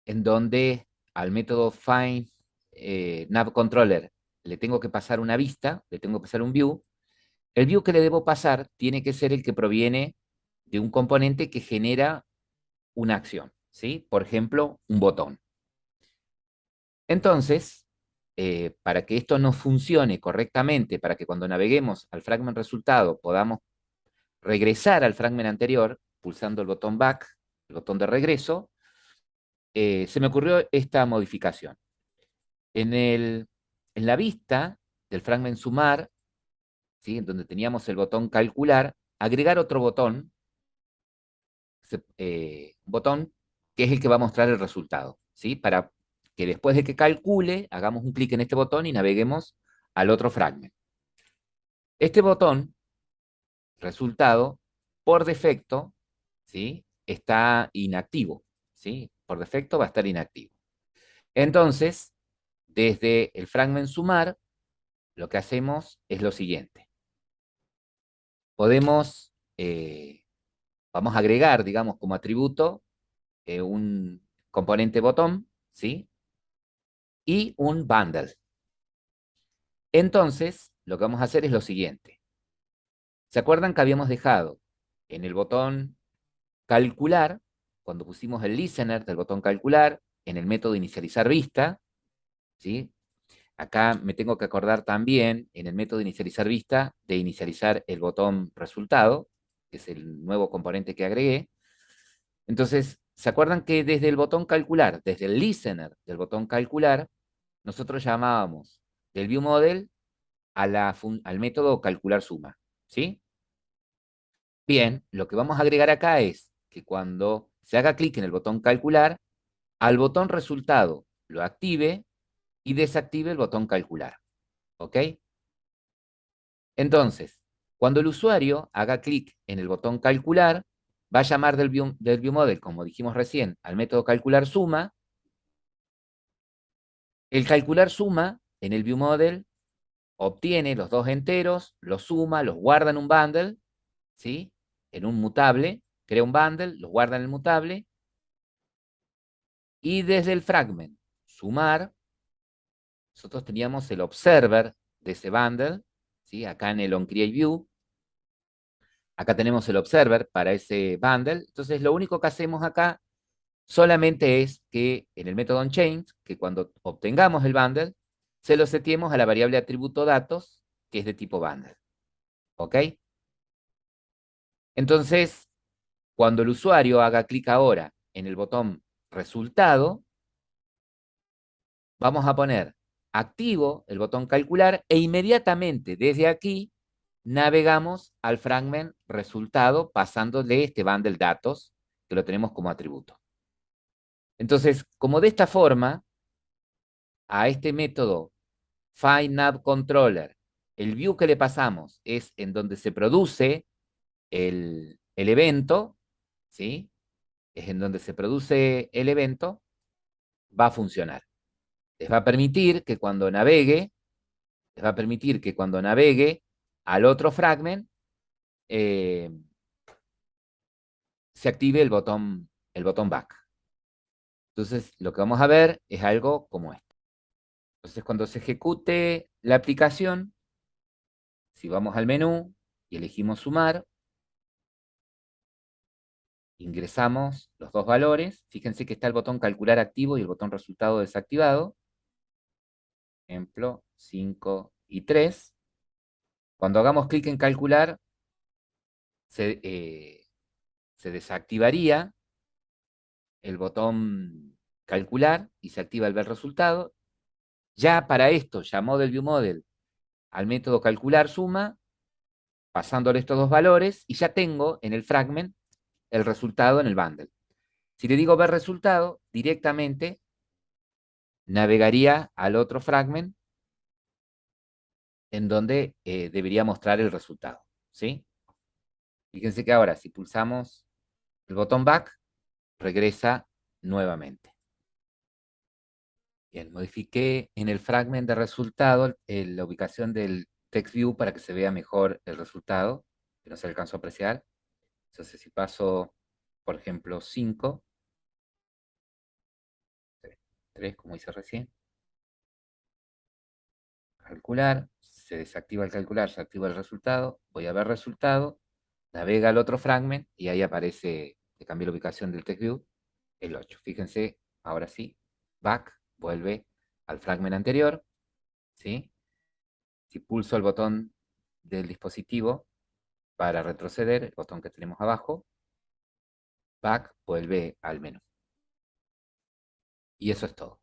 en donde al método find nav controller le tengo que pasar una vista, le tengo que pasar un view. El view que le debo pasar tiene que ser el que proviene de un componente que genera una acción, ¿sí? Por ejemplo, un botón. Entonces, para que esto no funcione correctamente, para que cuando naveguemos al fragment resultado podamos regresar al fragment anterior, pulsando el botón back, el botón de regreso, se me ocurrió esta modificación. En la vista del fragment sumar, ¿sí? En donde teníamos el botón calcular, agregar otro botón, botón que es el que va a mostrar el resultado, ¿sí? Para que después de que calcule, hagamos un clic en este botón y naveguemos al otro fragment. Este botón, resultado, por defecto, ¿sí? Está inactivo, ¿sí? Por defecto va a estar inactivo. Entonces, desde el fragment sumar, lo que hacemos es lo siguiente. Podemos, vamos a agregar, digamos, como atributo, un componente botón, ¿sí? Y un bundle. Entonces, lo que vamos a hacer es lo siguiente. ¿Se acuerdan que habíamos dejado en el botón calcular, cuando pusimos el listener del botón calcular, en el método inicializar vista, ¿sí? Acá me tengo que acordar también, en el método inicializar vista, de inicializar el botón resultado, que es el nuevo componente que agregué. Entonces, ¿se acuerdan que desde el botón calcular, desde el listener del botón calcular, nosotros llamábamos del viewModel al método calcular suma? ¿Sí? Bien, lo que vamos a agregar acá es que cuando se haga clic en el botón calcular, al botón resultado lo active y desactive el botón calcular. ¿Ok? Entonces, cuando el usuario haga clic en el botón calcular, va a llamar del viewModel, como dijimos recién, al método calcular suma. El calcular suma en el viewModel obtiene los dos enteros, los suma, los guarda en un bundle, ¿sí? En un mutable, crea un bundle, los guarda en el mutable, y desde el fragment sumar, nosotros teníamos el observer de ese bundle, ¿sí? Acá en el onCreateView, acá tenemos el observer para ese bundle, entonces lo único que hacemos acá solamente es que en el método onChange, que cuando obtengamos el bundle, se lo seteemos a la variable atributo datos, que es de tipo bundle. ¿Ok? Entonces, cuando el usuario haga clic ahora en el botón resultado, vamos a poner activo el botón calcular e inmediatamente desde aquí navegamos al fragment resultado pasándole este bundle datos que lo tenemos como atributo. Entonces, como de esta forma, a este método FindNavController, el view que le pasamos es en donde se produce el evento, ¿sí? Es en donde se produce el evento, va a funcionar. Les va a permitir que cuando navegue, al otro fragment, eh, se active el botón back. Entonces, lo que vamos a ver es algo como esto. Entonces, cuando se ejecute la aplicación, si vamos al menú y elegimos sumar, ingresamos los dos valores. Fíjense que está el botón calcular activo y el botón resultado desactivado. Ejemplo, 5 y 3. Cuando hagamos clic en calcular, se desactivaría el botón calcular y se activa el ver resultado. Ya para esto llamó del viewModel al método calcular suma, pasándole estos dos valores, y ya tengo en el fragment el resultado en el bundle. Si le digo ver resultado, directamente navegaría al otro fragment en donde debería mostrar el resultado. ¿Sí? Fíjense que ahora, si pulsamos el botón back, regresa nuevamente. Bien, modifiqué en el fragment de resultado la ubicación del text view para que se vea mejor el resultado, que no se alcanzó a apreciar. Entonces, si paso, por ejemplo, 5, 3, como hice recién, calcular, se desactiva el calcular, se activa el resultado, voy a ver resultado, navega al otro fragment y ahí aparece, le cambié la ubicación del text view, el 8. Fíjense, ahora sí, back, vuelve al fragment anterior, ¿sí? Si pulso el botón del dispositivo para retroceder, el botón que tenemos abajo, back vuelve al menú. Y eso es todo.